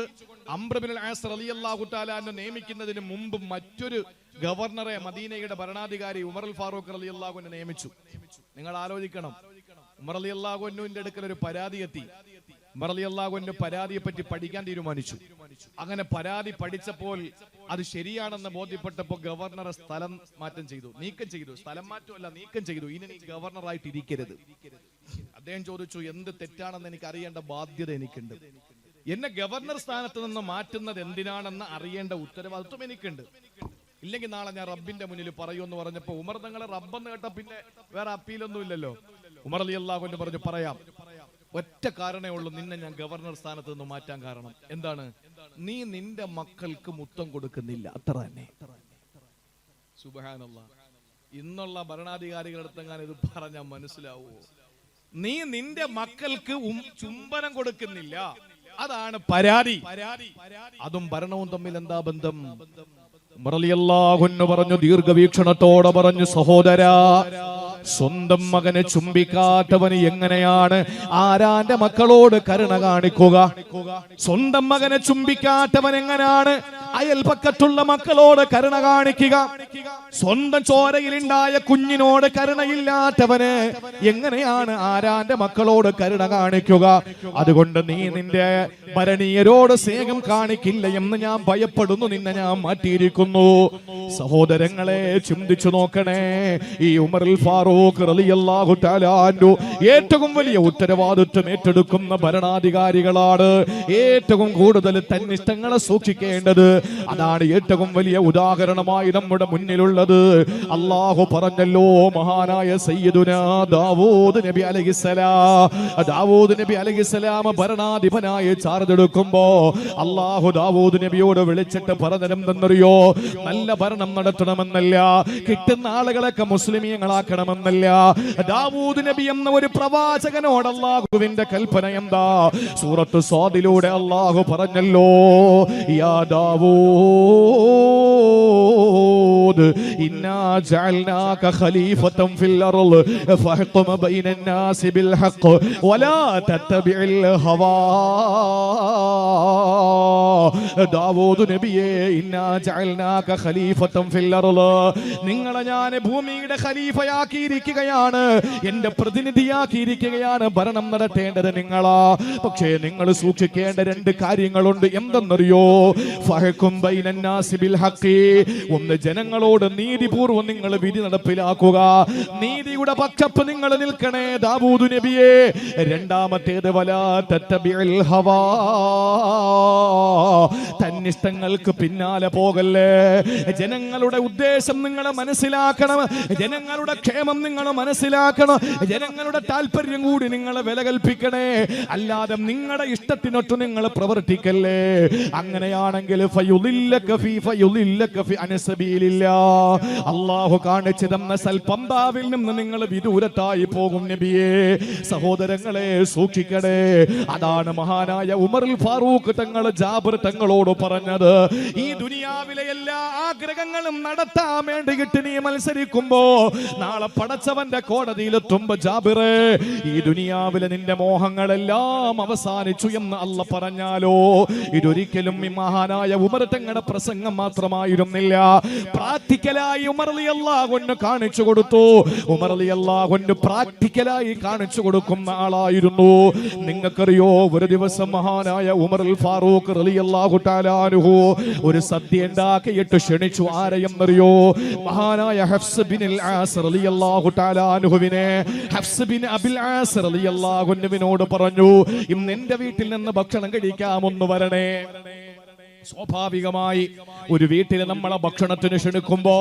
അംർ ബിൻ അൽ ആസ് റളിയല്ലാഹു തആല അൻഹു നിയമിക്കുന്നതിന് മുമ്പ് മറ്റൊരു ഗവർണറെ മദീനയുടെ ഭരണാധികാരി ഉമർ അൽ ഫാറൂഖ് റളിയല്ലാഹു അൻഹു നിയമിച്ചു. നിങ്ങൾ ആലോചിക്കണം, ഉമർ റളിയല്ലാഹു അൻഹുവിന്റെ അടുക്കൽ ഒരു പരാതി എത്തി. ഉമർ റളിയല്ലാഹു അൻഹു പരാതിയെ പറ്റി പഠിക്കാൻ തീരുമാനിച്ചു. അങ്ങനെ പരാതി പഠിച്ചപ്പോൾ അത് ശരിയാണെന്ന് ബോധ്യപ്പെട്ടപ്പോൾ ഗവർണറെ സ്ഥലം മാറ്റം ചെയ്തു, നീക്കം ചെയ്തു. സ്ഥലം മാറ്റമല്ല, നീക്കം ചെയ്തു. ഇനി നീ ഗവർണറായിട്ട് ഇരിക്കരുത്. അദ്ദേഹം ചോദിച്ചു, എന്ത് തെറ്റാണെന്ന് എനിക്ക് അറിയേണ്ട ബാധ്യത എനിക്കുണ്ട്. എന്നെ ഗവർണർ സ്ഥാനത്ത് നിന്ന് മാറ്റുന്നത് എന്തിനാണെന്ന് അറിയേണ്ട ഉത്തരവാദിത്വം എനിക്കുണ്ട്. ഇല്ലെങ്കിൽ നാളെ ഞാൻ റബ്ബിന്റെ മുന്നിൽ പറയുമെന്ന് പറഞ്ഞപ്പോ ഉമർ തങ്ങളെ റബ്ബെന്ന് കേട്ട പിന്നെ വേറെ അപ്പീലൊന്നും ഇല്ലല്ലോ. ഉമർ റളിയല്ലാഹു അൻഹു പറഞ്ഞു, പറയാം, ഒറ്റ കാരണമേ ഉള്ളൂ നിന്നെ ഞാൻ ഗവർണർ സ്ഥാനത്ത് നിന്ന് മാറ്റാൻ കാരണം. എന്താണ്? നീ നിന്റെ മക്കൾക്ക് മുത്തം കൊടുക്കുന്നില്ല, അത്ര തന്നെ. സുബ്ഹാനല്ലാഹ്. ഇന്നുള്ള ഭരണാധികാരികളുടെ അടുത്തെങ്ങാനും ഇത് പറഞ്ഞാൽ മനസ്സിലാവോ? നീ നിന്റെ മക്കൾക്ക് ചുംബനം കൊടുക്കുന്നില്ല, അതാണ് പരാതി. അതും ഭരണവും തമ്മിൽ എന്താ ബന്ധം? ഉമർ റളിയല്ലാഹു അൻഹു പറഞ്ഞു, ദീർഘവീക്ഷണത്തോടെ പറഞ്ഞു, സഹോദരാ, സ്വന്തം മകനെ ചുംബിക്കാത്തവന് എങ്ങനെയാണ് ആരാന്റെ മക്കളോട് കരുണ കാണിക്കുക? സ്വന്തം മകനെ ചുംബിക്കാത്തവൻ എങ്ങനെയാണ് അയൽപക്കത്തുള്ള മക്കളോട് കരുണ കാണിക്കുക? സ്വന്തം ചോരയിലുണ്ടായ കുഞ്ഞിനോട് കരുണയില്ലാത്തവന് എങ്ങനെയാണ് ആരാന്റെ മക്കളോട് കരുണ കാണിക്കുക? അതുകൊണ്ട് നീ നിന്റെ ഭരണീയരോട് സ്നേഹം കാണിക്കില്ല എന്ന് ഞാൻ ഭയപ്പെടുന്നു, നിന്നെ ഞാൻ മാറ്റിയിരിക്കുന്നു. സഹോദരങ്ങളെ, ചിന്തിച്ചു നോക്കണേ. ഈ ഉമർ അൽ ഫാറൂഖ് റളിയല്ലാഹു തആല അൻഹു ഏറ്റവും വലിയ ഉത്തരവാദിത്വം ഏറ്റെടുക്കുന്ന ഭരണാധികാരികളാണ്. ഏറ്റവും കൂടുതൽ തന്നിഷ്ടങ്ങളെ സൂക്ഷിക്കേണ്ടത് അതാണ്. ഏറ്റവും വലിയ ഉദാഹരണമായി നമ്മുടെ മുന്നിലുള്ളത് അല്ലാഹു പറഞ്ഞല്ലോ, മഹാനായ സയ്യിദുനാ ദാവൂദ് നബി അലൈഹിസ്സലാം. ദാവൂദ് നബി അലൈഹിസ്സലാം ഭരണാധിപനായി ചാർജ് എടുക്കുമ്പോ അല്ലാഹു ദാവൂദ് നബിയോട് വിളിച്ചിട്ട് പറഞ്ഞതെന്നറിയോ? നല്ല ഭരണം നടത്തണമെന്നല്ല, കിട്ടുന്ന ആളുകളൊക്കെ മുസ്ലിമീങ്ങളാക്കണമെന്നല്ല. ദാവൂദ് നബി എന്ന ഒരു പ്രവാചകനോട് അല്ലാഹുവിന്റെ കൽപ്പന എന്താ? സൂറത്ത് സ്വാദിലൂടെ അല്ലാഹു പറഞ്ഞല്ലോ, യാ ദാവൂദ് ഇന്നാ ജഅൽനാക ഖലീഫതൻ ഫിൽ അർള് ഫഹ്കും ബൈനൻ നാസി ബിൽ ഹഖ് വലാ തത്തബിഇൽ ഹവാ. ദാവൂദ് നബിയെ, ഇന്നാ ജഅൽനാക ഖലീഫതൻ ഫിൽ അർള്, നിങ്ങളെ ഞാൻ ഭൂമിയുടെ ഖലീഫയാക്കിയിരിക്കുകയാണ്, എന്റെ പ്രതിനിധിയാക്കിയിരിക്കുകയാണ്. ഭരണം നടത്തേണ്ടത് നിങ്ങളാ. പക്ഷേ നിങ്ങൾ സൂക്ഷിക്കേണ്ട രണ്ട് കാര്യങ്ങളുണ്ട്. എന്തെന്നറിയോ? ഫഹ്കും ബൈനൻ നാസി ബിൽ ഹഖ്, ഒന്ന് ജനങ്ങളോട് നീതിപൂർവ്വം നിങ്ങൾ വിധി നടപ്പിലാക്കുക, നീതിയുടെ പക്ഷത്ത് നിങ്ങൾ നിൽക്കണേ ദാവൂദ് നബിയെ. രണ്ടാമത്തേത് വലാ തത്തബിഇൽ ഹവാ, തന്നിഷ്ടങ്ങൾക്ക് പിന്നാലെ പോകല്ലേ. ജനങ്ങളുടെ ഉദ്ദേശം നിങ്ങൾ മനസ്സിലാക്കണം, ജനങ്ങളുടെ ക്ഷേമം നിങ്ങൾ മനസ്സിലാക്കണം, ജനങ്ങളുടെ താല്പര്യം കൂടി നിങ്ങൾ വില കൽപ്പിക്കണേ. അല്ലാതെ നിങ്ങളുടെ ഇഷ്ടത്തിനൊട്ട് നിങ്ങൾ പ്രവർത്തിക്കല്ലേ. അങ്ങനെയാണെങ്കിൽ അല്ലാഹു കാണിച്ചു തന്ന സൽപന്താവിൽ നിന്ന് നിങ്ങൾ വിദൂരത്തായി പോകും നബിയെ. സഹോദരങ്ങളെ, സൂക്ഷിക്കണേ. അതാണ് മഹാനായ ഉമർ അൽ ഫാറൂഖ് തങ്ങൾ ജാബിർ തങ്ങളോട് പറഞ്ഞത്. ഈ ദുനിയാവിലെ എല്ലാ ആഗ്രഹങ്ങളും നടത്താൻ വേണ്ടിയിട്ട് നീ മത്സരിക്കുമ്പോ നാളെ പടച്ചവന്റെ കോടതിയിലെത്തുമ്പോ ജാബിറേ, ഈ ദുനിയാവിലെ നിന്റെ മോഹങ്ങളെല്ലാം അവസാനിച്ചു എന്ന് അല്ല പറഞ്ഞാലോ? ഇതൊരിക്കലും ഈ മഹാനായ ഉമർ തങ്ങളുടെ പ്രസംഗം മാത്രമായിരുന്നില്ല, പ്രാക്ടിക്കലായി ഉമർ റളിയല്ലാഹു അൻഹു കാണിച്ചു കൊടുത്തു. ഉമർ റളിയല്ലാഹു അൻഹു പ്രാക്ടിക്കലായി കാണിച്ചു കൊടുക്കുന്ന ആളായിരുന്നു. നിങ്ങൾക്കറിയോ, ഒരു ദിവസം മഹാനായ ഉമർ അൽ ഫാറൂഖ് റളിയല്ലാഹു റളിയല്ലാഹു തആല അൻഹു ഒരു സദ്യ ഉണ്ടാക്കിയിട്ട് ക്ഷണിച്ചു. ആരെയെന്നറിയോ? മഹാനായ ഹഫ്സ് ബിൻ ആസ് റളിയല്ലാഹു തആല അൻഹുവിനെ. ഹഫ്സ് ബിൻ അബിൽ ആസ് റളിയല്ലാഹു അൻഹുവിനോട് പറഞ്ഞു, ഇന്ന് എന്റെ വീട്ടിൽ നിന്ന് ഭക്ഷണം കഴിക്കാമൊന്ന് വരണേ. സ്വാഭാവികമായി ഒരു വീട്ടിൽ നമ്മളെ ഭക്ഷണത്തിന് ക്ഷണിക്കുമ്പോ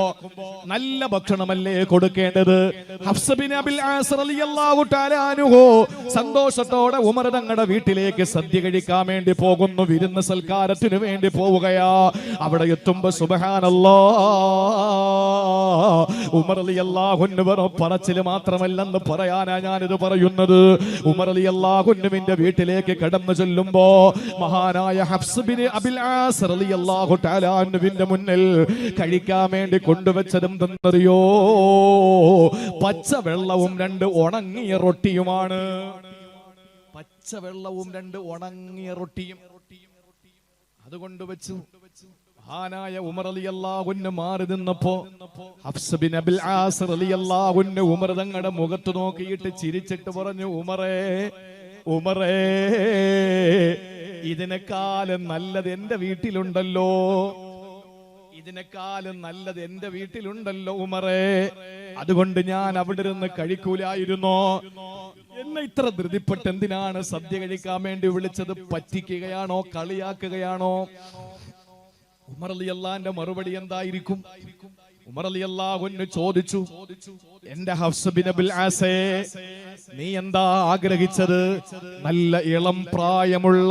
നല്ല ഭക്ഷണമല്ലേ കൊടുക്കേണ്ടത്? ഹഫ്സ് ബിൻ അബിൽ ആസ് റളിയല്ലാഹു തആല അൻഹു സന്തോഷത്തോടെ ഉമർ തങ്ങളുടെ വീട്ടിലേക്ക് സദ്യ കഴിക്കാൻ വേണ്ടി പോകുന്നു. വിരുന്ന് സൽക്കാരത്തിന് വേണ്ടി പോവുകയാ. അവിടെ എത്തുമ്പോ സുബ്ഹാനല്ലാഹ്, ഉമർ റളിയല്ലാഹു അൻഹു പറച്ചിൽ മാത്രമല്ലെന്ന് പറയാനാ ഞാനിത് പറയുന്നത്. ഉമർ റളിയല്ലാഹു അൻഹുവിന്റെ വീട്ടിലേക്ക് കടന്നു ചെല്ലുമ്പോ മഹാനായ ഹഫ്സ് ബിൻ അബിൽ ആസ് റളിയല്ലാഹു തആല അൻഹുവിന്റെ മുന്നിൽ കഴിക്കാൻ വേണ്ടി കൊണ്ടുവച്ചത് എന്തെന്നറിയോ? പച്ചവെള്ളവും 2 ഉണങ്ങിയ റൊട്ടിയുമാണ്. പച്ചവെള്ളവും 2 ഉണങ്ങിയ റൊട്ടിയും അതുകൊണ്ട് വെച്ചു. മഹാനായ ഉമർ റളിയല്ലാഹു അൻഹു മാറി നിന്നപ്പോ ഹഫ്സ് ബിൻ അബിൽ ആസ് റളിയല്ലാഹു അൻഹു ഉമർ തങ്ങളുടെ മുഖത്ത് നോക്കിയിട്ട് ചിരിച്ചിട്ട് പറഞ്ഞു, ഉമറേ, ഇതിനേക്കാളും നല്ലത് എന്റെ വീട്ടിലുണ്ടല്ലോ, ഇതിനേക്കാളും നല്ലത് എന്റെ വീട്ടിലുണ്ടല്ലോ ഉമറേ. അതുകൊണ്ട് ഞാൻ അവിടെ നിന്ന് കഴിക്കൂലായിരുന്നോ? എന്നെ ഇത്ര ധൃതിപ്പെട്ട് എന്തിനാണ് സദ്യ കഴിക്കാൻ വേണ്ടി വിളിച്ചത്? പറ്റിക്കുകയാണോ? കളിയാക്കുകയാണോ? ഉമർ റളിയല്ലാഹുവിന്റെ മറുപടി എന്തായിരിക്കും? ഉമർ റളിയല്ലാഹു അൻഹു ചോദിച്ചു, എന്റെ ഹഫ്സ് ബിൻ അബിൽ ആസേ, നീ എന്താ ആഗ്രഹിച്ചത്? നല്ല ഇളം പ്രായമുള്ള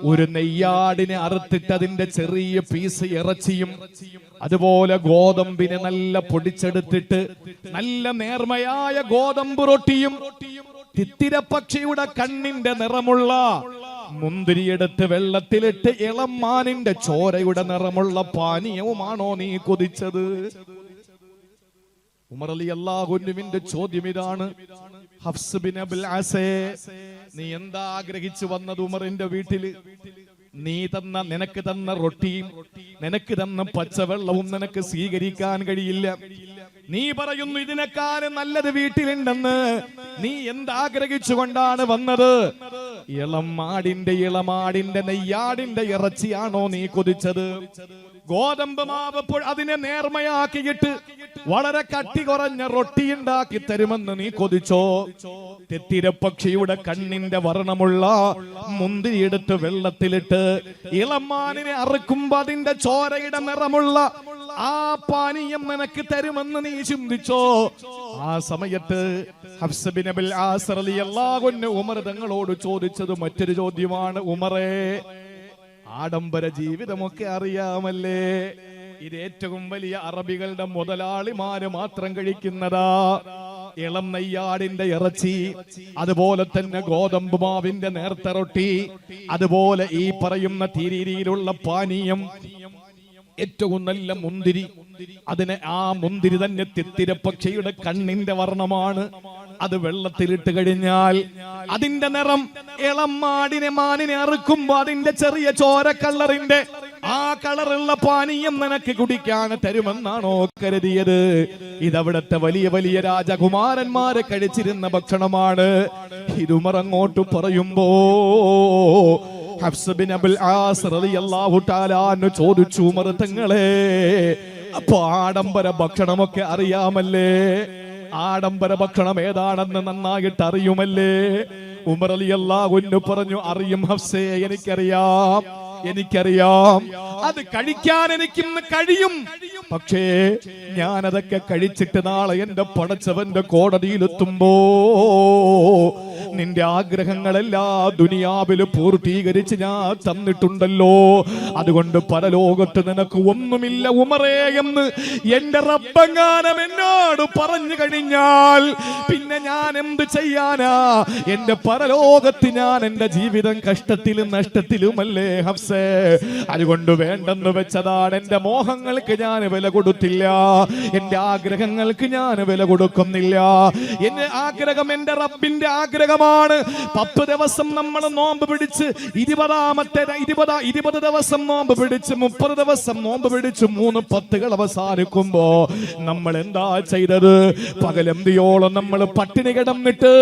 ഒരു നെയ്യാടിനെ അറുത്തിട്ട് അതിന്റെ ചെറിയ പീസ് ഇറച്ചിയും അതുപോലെ ഗോതമ്പിനെ നല്ല പൊടിച്ചെടുത്തിട്ട് നല്ല നേർമയായ ഗോതമ്പ് റൊട്ടിയും തിത്തിരപ്പക്ഷിയുടെ കണ്ണിന്റെ നിറമുള്ള മുന്തിരിയെടുത്ത് വെള്ളത്തിലിട്ട് ഇളം മാനിന്റെ ചോരയുടെ നിറമുള്ള പാനീയവുമാണോ നീ കൊതിച്ചത്? ഉമർ റളിയല്ലാഹു അൻഹുവിന്റെ ചോദ്യം ഇതാണ്. ഹഫ്സ് ബിൻ അബിൽ ആസേ, നീ എന്താ ആഗ്രഹിച്ചു വന്നത് ഉമറിന്റെ വീട്ടില്? നിനക്ക് തന്ന റൊട്ടിയും നിനക്ക് തന്ന പച്ചവെള്ളവും നിനക്ക് സ്വീകരിക്കാൻ കഴിയില്ല. നീ പറയുന്നു ഇതിനേക്കാളും നല്ലത് വീട്ടിലുണ്ടെന്ന്. നീ എന്താഗ്രഹിച്ചുകൊണ്ടാണ് വന്നത്? ഇളമാടിന്റെ നെയ്യാടിന്റെ ഇറച്ചിയാണോ നീ കൊതിച്ചത്? ഗോതമ്പ് മാവ് അതിനെ നേർമയാക്കിയിട്ട് വളരെ കട്ടി കുറഞ്ഞ റൊട്ടി ഉണ്ടാക്കി തരുമെന്ന് നീ കൊതിച്ചോ? തെത്തിരപ്പക്ഷിയുടെ കണ്ണിന്റെ വർണ്ണമുള്ള മുന്തിരിയെടുത്ത് വെള്ളത്തിലിട്ട് ഇളമാനിനെ അറുക്കുമ്പോ അതിന്റെ ചോരയുടെ നിറമുള്ള ആ പാനീയം നിനക്ക് തരുമെന്ന് നീ ചിന്തിച്ചോ? ആ സമയത്ത് ഹഫ്സ് ബിൻ അബിൽ ആസ് റളിയല്ലാഹു അൻഹു ഉമർ തങ്ങളോട് ചോദിച്ചത് മറ്റൊരു ചോദ്യമാണ്. ഉമറേ, ആഡംബര ജീവിതമൊക്കെ അറിയാമല്ലേ? ഇത് ഏറ്റവും വലിയ അറബികളുടെ മുതലാളിമാര് മാത്രം കഴിക്കുന്നതാ. ഇളം നെയ്യാടിന്റെ ഇറച്ചി, അതുപോലെ തന്നെ ഗോതമ്പ് മാവിന്റെ നേർത്ത റൊട്ടി, അതുപോലെ ഈ പറയുന്ന തിരിയിലുള്ള പാനീയം, ഏറ്റവും നല്ല മുന്തിരി. ആ മുന്തിരി തന്നെ തിത്തിരപ്പക്ഷിയുടെ കണ്ണിന്റെ വർണ്ണമാണ്. അത് വെള്ളത്തിലിട്ട് കഴിഞ്ഞാൽ അതിന്റെ നിറം ഇളം മാനിനെ അറുക്കുമ്പോ അതിന്റെ ചെറിയ ചോര കളറിന്റെ ആ കളറുള്ള പാനീയം നിനക്ക് കുടിക്കാൻ തരുമെന്നാണോ കരുതിയത്? ഇതവിടത്തെ വലിയ വലിയ രാജകുമാരന്മാരെ കഴിച്ചിരുന്ന ഭക്ഷണമാണ്. ഇത് ഉമർ അങ്ങോട്ട് പറയുമ്പോ ഹഫ്സ് ബിൻ അബിൽ ആസ് റളിയല്ലാഹു തആല അൻഹു ചോദിച്ചു, ഉമർ തങ്ങളെ, അപ്പൊ ആഡംബര ഭക്ഷണമൊക്കെ അറിയാമല്ലേ? ആഡംബര ഭക്ഷണം ഏതാണെന്ന് നന്നായിട്ട് അറിയുമല്ലേ? ഉമർ റളിയല്ലാഹു അൻഹു പറഞ്ഞു, അറിയും ഹഫ്സേ, എനിക്കറിയാം. അത് കഴിക്കാൻ എനിക്കിന്ന് കഴിയും. പക്ഷേ ഞാനതൊക്കെ കഴിച്ചിട്ട് നാളെ എന്റെ പടച്ചവന്റെ കോടതിയിലെത്തുമ്പോ നിന്റെ ആഗ്രഹങ്ങളെല്ലാം ദുനിയാവിൽ പൂർത്തീകരിച്ച് ഞാൻ തന്നിട്ടുണ്ടല്ലോ. അതുകൊണ്ട് പരലോകത്ത് നിനക്ക് ഒന്നുമില്ല ഉമറേ എന്ന് എന്റെ റബ്ബെങ്ങാനും എന്നോട് പറഞ്ഞു കഴിഞ്ഞാൽ പിന്നെ ഞാൻ എന്ത് ചെയ്യാനാ? എന്റെ പരലോകത്ത് ഞാൻ എന്റെ ജീവിതം കഷ്ടത്തിലും നഷ്ടത്തിലുമല്ലേ ഹഫ്സേ? അതുകൊണ്ട് വേണ്ടെന്ന് വെച്ചതാണ്, എന്റെ മോഹങ്ങൾക്ക് ഞാൻ വില കൊടുത്തില്ല. എന്റെ ആഗ്രഹങ്ങൾക്ക് ഞാൻ വില കൊടുക്കുന്നില്ല. എന്റെ ആഗ്രഹം എന്റെ റബ്ബിന്റെ ആഗ്രഹമാണ്. 10 ദിവസം നമ്മൾ നോമ്പ് പിടിച്ച് 20 ദിവസം നോമ്പ് പിടിച്ച് 30 ദിവസം നോമ്പ് പിടിച്ച് 3 പത്തുകൾ അവസാനിക്കുമ്പോ നമ്മൾ എന്താ ചെയ്തത്? പകലന്തിയോളം നമ്മൾ പട്ടിണി കിടന്നിട്ട്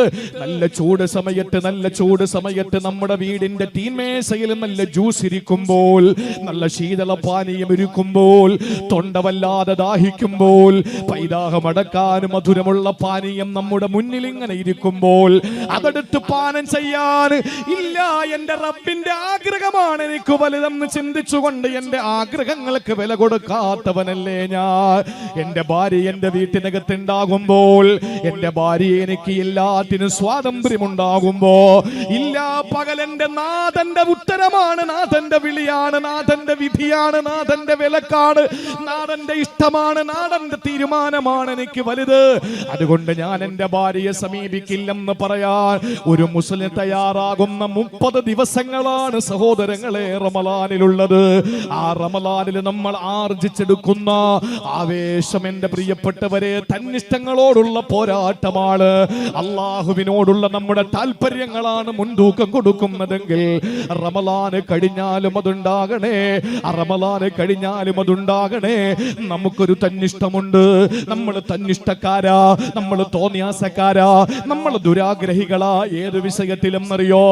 നല്ല ചൂട് സമയത്ത് നമ്മുടെ വീടിന്റെ തീന്മേശയിൽ നല്ല ജ്യൂസ് ഇരിക്കുമ്പോൾ, നല്ല ശീതളപാനീയം ഇരിക്കുമ്പോൾ, തൊണ്ട വല്ലാതെ ദാഹിക്കുമ്പോൾ, പൈതാഹമടക്കാൻ മധുരമുള്ള പാനീയം നമ്മുടെ മുന്നിൽ ഇങ്ങനെ ഇരിക്കുമ്പോൾ അതെടുത്ത് പാനം ചെയ്യാൻ ഇല്ല, എന്റെ റബ്ബിന്റെ ആഗ്രഹമാണ് എനിക്ക് വലുതെന്ന് ചിന്തിച്ചുകൊണ്ട് എന്റെ ആഗ്രഹങ്ങൾക്ക് വില കൊടുക്കാത്തവനല്ലേ ഞാൻ. എന്റെ ഭാര്യ എന്റെ വീട്ടിനകത്തുണ്ടാകുമ്പോൾ, എന്റെ ഭാര്യ എനിക്ക് എല്ലാത്തിനും സ്വാതന്ത്ര്യമുണ്ടാകുമ്പോ ഇല്ല, പകലെന്റെ നാഥന്റെ ഉത്തരമാണ്, നാഥന്റെ വിളിയാണ്, നാഥന്റെ വിധിയാണ്, നാഥന്റെ വിലക്കാണ്, നാഥന്റെ ഇഷ്ടമാണ്, നാഥന്റെ തീരുമാനമാണ് എനിക്ക് വലുത്. അതുകൊണ്ട് ഞാൻ എന്റെ ഭാര്യയെ സമീപിക്കില്ലെന്ന് പറയാൻ ഒരു മുസ്ലിം തയ്യാറാകുന്ന 30 ദിവസങ്ങളാണ് സഹോദരങ്ങളെ റമളാനിലുള്ളത്. ആ റമളാനിൽ നമ്മൾ ആർജിച്ചെടുക്കുന്ന ആവേശം എന്റെ പ്രിയപ്പെട്ടവരെ തന്നിഷ്ടങ്ങളോടുള്ള പോരാട്ടമാണ്. അള്ളാഹുവിനോടുള്ള നമ്മുടെ താല്പര്യങ്ങളാണ് മുൻതൂക്കം കൊടുക്കുന്നതെങ്കിൽ റമളാന് കഴിഞ്ഞാലും അതുണ്ടാകണേ, റമളാന് കഴിഞ്ഞാലും അതുണ്ടാകണേ. നമുക്കൊരു തന്നിഷ്ടമുണ്ട്. നമ്മൾ തന്നിഷ്ടക്കാരാ, നമ്മൾ തോന്നിയാസക്കാരാ, നമ്മൾ ദുരാഗ്രഹികളാ. ഏത് വിഷയത്തിലും അറിയോ,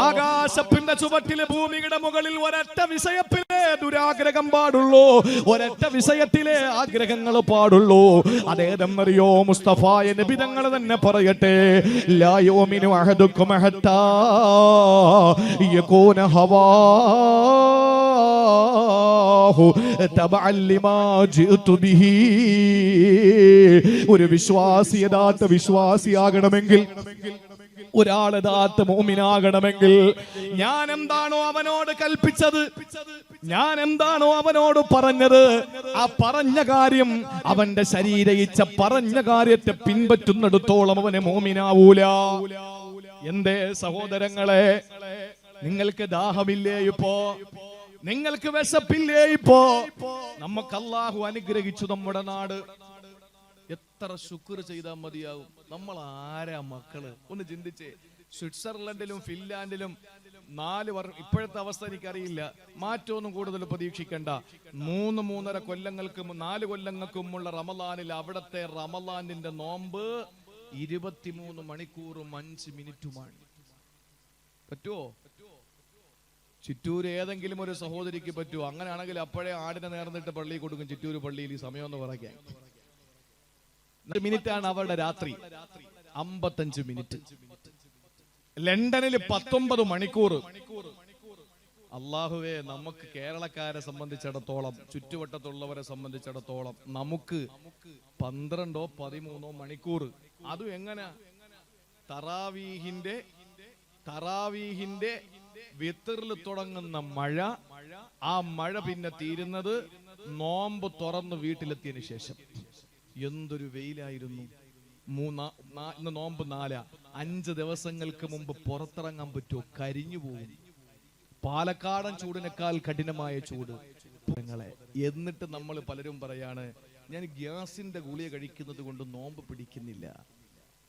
ആകാശത്തിന്റെ ചുവട്ടിലെ ഭൂമിയുടെ മുകളിൽ ഒരൊറ്റ വിഷയത്തിലെ ദുരാഗ്രഹം പാടുള്ളൂ, ഒരൊറ്റ വിഷയത്തിലെ ആഗ്രഹങ്ങൾ പാടുള്ളൂ. അതേതെന്നറിയോ? മുസ്തഫായ നബി തങ്ങൾ തന്നെ പറയട്ടെ, ലാ യുമിനു അഹദുക്കും ഹത്താ യകൂന ഹവാഹു തബഅൻ ലിമാ ജിഅതു ബിഹി. ഒരു വിശ്വാസി യഥാർത്ഥ വിശ്വാസിയാകണമെങ്കിൽ, ഒരാൾ യഥാർത്ഥ മുഅ്മിനാകണമെങ്കിൽ, ഞാൻ എന്താണോ അവനോട് കൽപ്പിച്ചത്, ഞാൻ എന്താണോ അവനോട് പറഞ്ഞത്, ആ പറഞ്ഞ കാര്യം, അവന്റെ ശരീരയിച്ച പറഞ്ഞ കാര്യത്തെ പിൻപറ്റുന്നിടത്തോളം അവനെ മുഅ്മിനാവൂല. എന്തേ സഹോദരങ്ങളെ, നിങ്ങൾക്ക് ദാഹമില്ലേ? ഇപ്പോ നിങ്ങൾക്ക് വിശപ്പില്ലേ? ഇപ്പോ നമുക്ക് അല്ലാഹു അനുഗ്രഹിച്ചു നമ്മുടെ നാട്. എത്ര ശുക്ർ ചെയ്താൽ മതിയാവും. നമ്മൾ ആരാ മക്കള്? ഒന്ന് ചിന്തിച്ചേ. സ്വിറ്റ്സർലൻഡിലും ഫിൻലാൻഡിലും 4 വർഷം, ഇപ്പോഴത്തെ അവസ്ഥ എനിക്കറിയില്ല, മാറ്റമൊന്നും കൂടുതൽ പ്രതീക്ഷിക്കണ്ട. 3-3.5 കൊല്ലങ്ങൾക്ക് 4 കൊല്ലങ്ങൾക്ക് മുമ്പുള്ള റമളാനിൽ അവിടത്തെ റമളാനിന്റെ നോമ്പ് 23 മണിക്കൂറും 5 മിനിറ്റുമാണ്. പറ്റുമോ? ചിറ്റൂര് ഏതെങ്കിലും ഒരു സഹോദരിക്ക് പറ്റുമോ? അങ്ങനെയാണെങ്കിൽ അപ്പോഴേ ആടിനെ നേർന്നിട്ട് പള്ളിയിൽ കൊടുക്കും. ചിറ്റൂര് പള്ളിയിൽ ഈ സമയം ഒന്ന് പറയാൻ മിനിറ്റാണ് അവരുടെ രാത്രി, 55 മിനിറ്റ്. ലണ്ടനിൽ 19 മണിക്കൂർ. അള്ളാഹുവേ, നമുക്ക് കേരളക്കാരെ സംബന്ധിച്ചിടത്തോളം, ചുറ്റുവട്ടത്തുള്ളവരെ സംബന്ധിച്ചിടത്തോളം നമുക്ക് 12-13 മണിക്കൂർ. അതും എങ്ങനെ? തറാവീഹിന്റെ വിത്തറിൽ തുടങ്ങുന്ന മഴ, ആ മഴ പിന്നെ തീരുന്നത് നോമ്പ് തുറന്ന് വീട്ടിലെത്തിയതിനു ശേഷം. എന്തൊരു വെയിലായിരുന്നു. ഇന്ന് നോമ്പ് 4, 5 ദിവസങ്ങൾക്ക് മുമ്പ് പുറത്തിറങ്ങാൻ പറ്റുമോ? കരിഞ്ഞു പോകും. പാലക്കാടൻ ചൂടിനേക്കാൾ കഠിനമായ ചൂട്. എന്നിട്ട് നമ്മൾ പലരും പറയാണ്, ഞാൻ ഗ്യാസിന്റെ ഗുളിക കഴിക്കുന്നത് കൊണ്ട് നോമ്പ് പിടിക്കുന്നില്ല,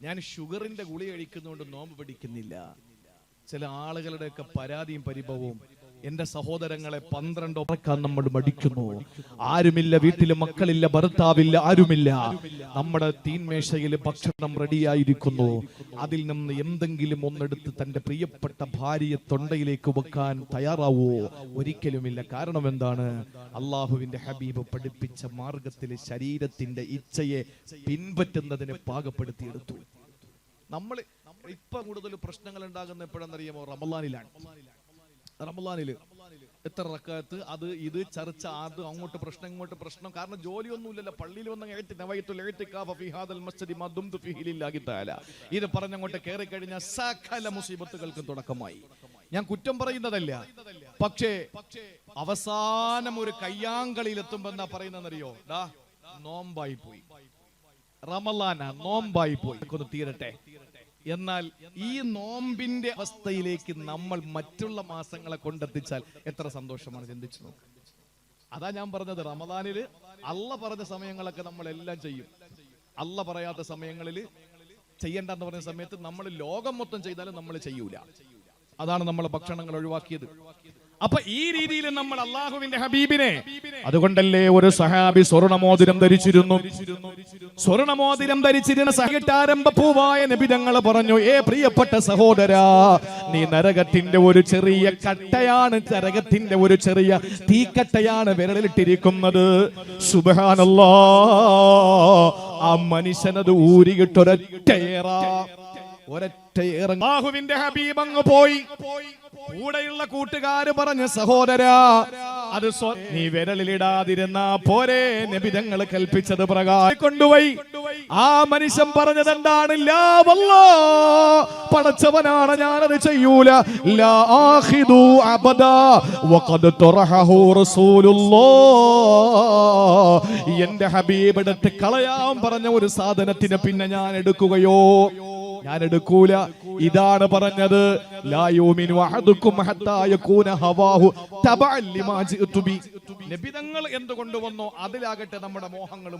ഞാൻ ഷുഗറിന്റെ ഗുളിക കഴിക്കുന്നതുകൊണ്ട് നോമ്പ് പിടിക്കുന്നില്ല. ചില ആളുകളുടെയൊക്കെ പരാതിയും പരിഭവവും. എന്റെ സഹോദരങ്ങളെ, 12 ഉറക്കാൻ നമ്മൾ മടിക്കുന്നു. ആരുമില്ല, വീട്ടില് മക്കളില്ല, ഭർത്താവില്ല, ആരുമില്ല. നമ്മുടെ തീന്മേശയിൽ ഭക്ഷണം റെഡിയായിരിക്കുന്നു. അതിൽ നിന്ന് എന്തെങ്കിലും ഒന്നെടുത്ത് തന്റെ പ്രിയപ്പെട്ട ഭാര്യയെ തൊണ്ടയിലേക്ക് വെക്കാൻ തയ്യാറാവോ? ഒരിക്കലുമില്ല. കാരണം എന്താണ്? അള്ളാഹുവിന്റെ ഹബീബ് പഠിപ്പിച്ച മാർഗത്തിൽ ശരീരത്തിന്റെ ഇച്ഛയെ പിൻപറ്റുന്നതിനെ പാകപ്പെടുത്തിയെടുത്തു. നമ്മൾ ഇപ്പൊ കൂടുതൽ പ്രശ്നങ്ങൾ ഉണ്ടാകുന്ന എപ്പോഴെന്നറിയാമോ? റമളാനിലാണ്. റമളാനില് എത്ര റക്അത്ത്, അത് ഇത് ചർച്ച, അത് അങ്ങോട്ട് പ്രശ്നം ഇങ്ങോട്ട് പ്രശ്നം. കാരണം ജോലിയൊന്നുമില്ലല്ലോ. പള്ളിയിൽ വന്ന ഇത് പറഞ്ഞങ്ങോട്ട് കയറി കഴിഞ്ഞാൽ സകല മുസീബത്തുകൾക്കും തുടക്കമായി. ഞാൻ കുറ്റം പറയുന്നതല്ല, പക്ഷേ അവസാനം ഒരു കയ്യാങ്കളിയിൽ എത്തുമ്പോ എന്താ പറയുന്നറിയോ? നോമ്പായി പോയി, റമളാനാ, നോമ്പായി പോയി, ഒന്ന് തീരട്ടെ. എന്നാൽ ഈ നോമ്പിന്റെ അവസ്ഥയിലേക്ക് നമ്മൾ മറ്റുള്ള മാസങ്ങളെ കൊണ്ടെത്തിച്ചാൽ എത്ര സന്തോഷമാണ്. ചിന്തിച്ചു നോക്ക്. അതാ ഞാൻ പറഞ്ഞത്, റമദാനില് അള്ള പറഞ്ഞ സമയങ്ങളൊക്കെ നമ്മളെല്ലാം ചെയ്യും. അള്ള പറയാത്ത സമയങ്ങളിൽ ചെയ്യണ്ടെന്ന് പറഞ്ഞ സമയത്ത് നമ്മൾ ലോകം മൊത്തം ചെയ്താലും നമ്മൾ ചെയ്യൂല. അതാണ് നമ്മൾ ഭക്ഷണങ്ങൾ ഒഴിവാക്കിയത്. അപ്പൊ ഈ രീതിയിൽ നമ്മൾ അള്ളാഹുവിന്റെ ഹബീബിനെ, അതുകൊണ്ടല്ലേ ഒരു സഹാബി സ്വർണമോതിരം ധരിച്ചിരുന്നു. സ്വർണമോതിരം ധരിച്ചിരുന്ന സഹിട്ടാരംഭ പൂവായ നബി തങ്ങൾ പറഞ്ഞു, ഏ പ്രിയപ്പെട്ട സഹോദരാ, നീ നരകത്തിന്റെ ഒരു ചെറിയ കട്ടയാണ്, നരകത്തിന്റെ ഒരു ചെറിയ തീക്കട്ടയാണ് വിരലിട്ടിരിക്കുന്നത്. സുബ്ഹാനല്ലാഹ്, ആ മനുഷ്യനത് ഊരിയിട്ടൊരൊറ്റയേറ അല്ലാഹുവിന്റെ ഹബീബ് അങ്ങ് പോയി. കൂടെയുള്ള കൂട്ടുകാര് പറഞ്ഞ, സഹോദരാ, അത് നീ വിരലിലിടാതിരുന്നാ പോരെ, നബി തങ്ങൾ കൽപ്പിച്ചത് പ്രകാരം കൊണ്ടുപോയി. ആ മനുഷ്യൻ പറഞ്ഞത് എന്താണ്? ലാ വല്ലാഹ്, പടച്ചവനാണ്, ഞാനത് ചെയ്യൂല. ലാ ആഖിദു അബദാ വഖദ് തറഹു റസൂലുള്ളാഹ്, എന്റെ ഹബീബ് എടുത്ത് കളയാൻ പറഞ്ഞ ഒരു സാധനത്തിന് പിന്നെ ഞാൻ എടുക്കുകയോ? ഞാൻ എടുക്കൂല. ഇതാണ് പറഞ്ഞത്, ലാ യുമിനു അഹദുക്കും ഹത്താ യകൂന ഹവാഹു തബഅൻ ലിമാ ജിഅതു ബി. നബി തങ്ങൾ എന്ത് കൊണ്ടുവന്നോ അതിലാകട്ടെ നമ്മുടെ മോഹങ്ങൾ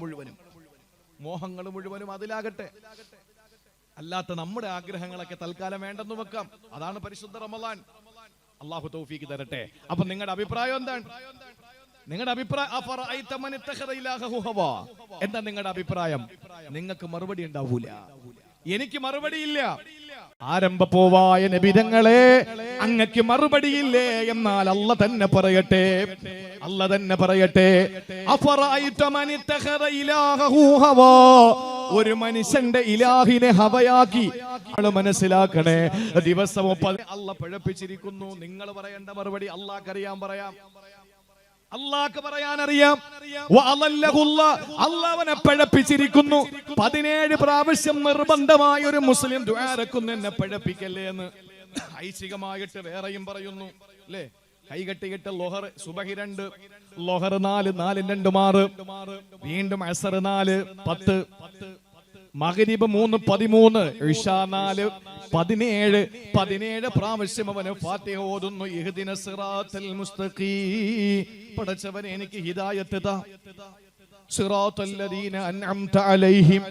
മുഴുവനും അതിലാകട്ടെ. അല്ലാത്ത നമ്മുടെ ആഗ്രഹങ്ങളൊക്കെ തൽക്കാലം വേണ്ടെന്ന് വെക്കാം. അതാണ് പരിശുദ്ധ റമദാൻ. അല്ലാഹു തൗഫീഖ് തരട്ടെ. അപ്പൊ നിങ്ങളുടെ അഭിപ്രായം എന്താണ്? നിങ്ങളുടെ അഭിപ്രായം എന്താ? നിങ്ങളുടെ അഭിപ്രായം? നിങ്ങൾക്ക് മറുപടി ഉണ്ടാവൂല, എനിക്ക് മറുപടിയില്ല. ആരംഭപ്പോവായ നബിതങ്ങളെ, അങ്ങക്ക് മറുപടിയില്ലേ? എന്നാൽ അല്ല തന്നെ പറയട്ടെ, ഒരു മനുഷ്യന്റെ ഇലാഹിനെ ഹവയാക്കി മനസ്സിലാക്കണേ. ദിവസവും അല്ല പഴപ്പിച്ചിരിക്കുന്നു. നിങ്ങൾ പറയേണ്ട മറുപടി അല്ലാഹ്ക്കറിയാൻ പറയാം, അള്ളാഹ്ക്ക് പറയാനറിയാം. അള്ളാഹുവിനെ പഴപ്പിച്ചിരിക്കുന്നു. 17 പ്രാവശ്യം നിർബന്ധമായ ഒരു മുസ്ലിം ദുആരക്കുന്നു, എന്നെ പഴപ്പിക്കല്ലേ എന്ന്. ഐച്ഛികമായിട്ട് വേറെയും പറയുന്നു, അല്ലേ? കൈകെട്ടിയിട്ട് ലോഹർ സുബഹി 2, ലോഹർ 4, 4 2 6, വീണ്ടും അസർ 4 10, മഗ്രിബ് 3 13, ഇശാ 4 17 പ്രാവശ്യം അവന് ഫാത്തിഹ ഓതുന്നു. ഇഹ്ദിന സിറാത്തൽ മുസ്തഖീം, പടച്ചവനെ എനിക്ക് ഹിദായത്ത് താ. സിറാത്തല്ലദീന അൻഅംത അലൈഹിം,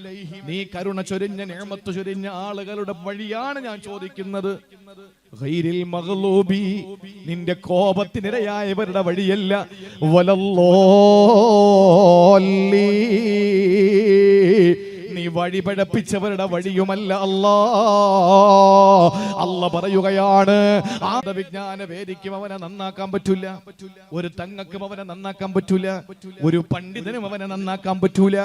നീ കരുണ ചൊരിഞ്ഞ നിഅമത്ത് ചൊരിഞ്ഞ ആളുകളുടെ വഴിയാണ് ഞാൻ ചോദിക്കുന്നത്. ഗൈരിൽ മഗ്ലൂബി, നിന്റെ കോപത്തിനിരയായവരുടെ വഴിയല്ല. വലല്ലാലി, നീ വഴി പഴപ്പിച്ചവരുടെ വഴിയുമല്ല. അല്ലാ പറയുകയാണ്, വിജ്ഞാന വേദിക്കും അവനെ നന്നാക്കാൻ പറ്റൂല, ഒരു തങ്ങൾക്കും അവനെ നന്നാക്കാൻ പറ്റൂല, ഒരു പണ്ഡിതനും അവനെ നന്നാക്കാൻ പറ്റൂല.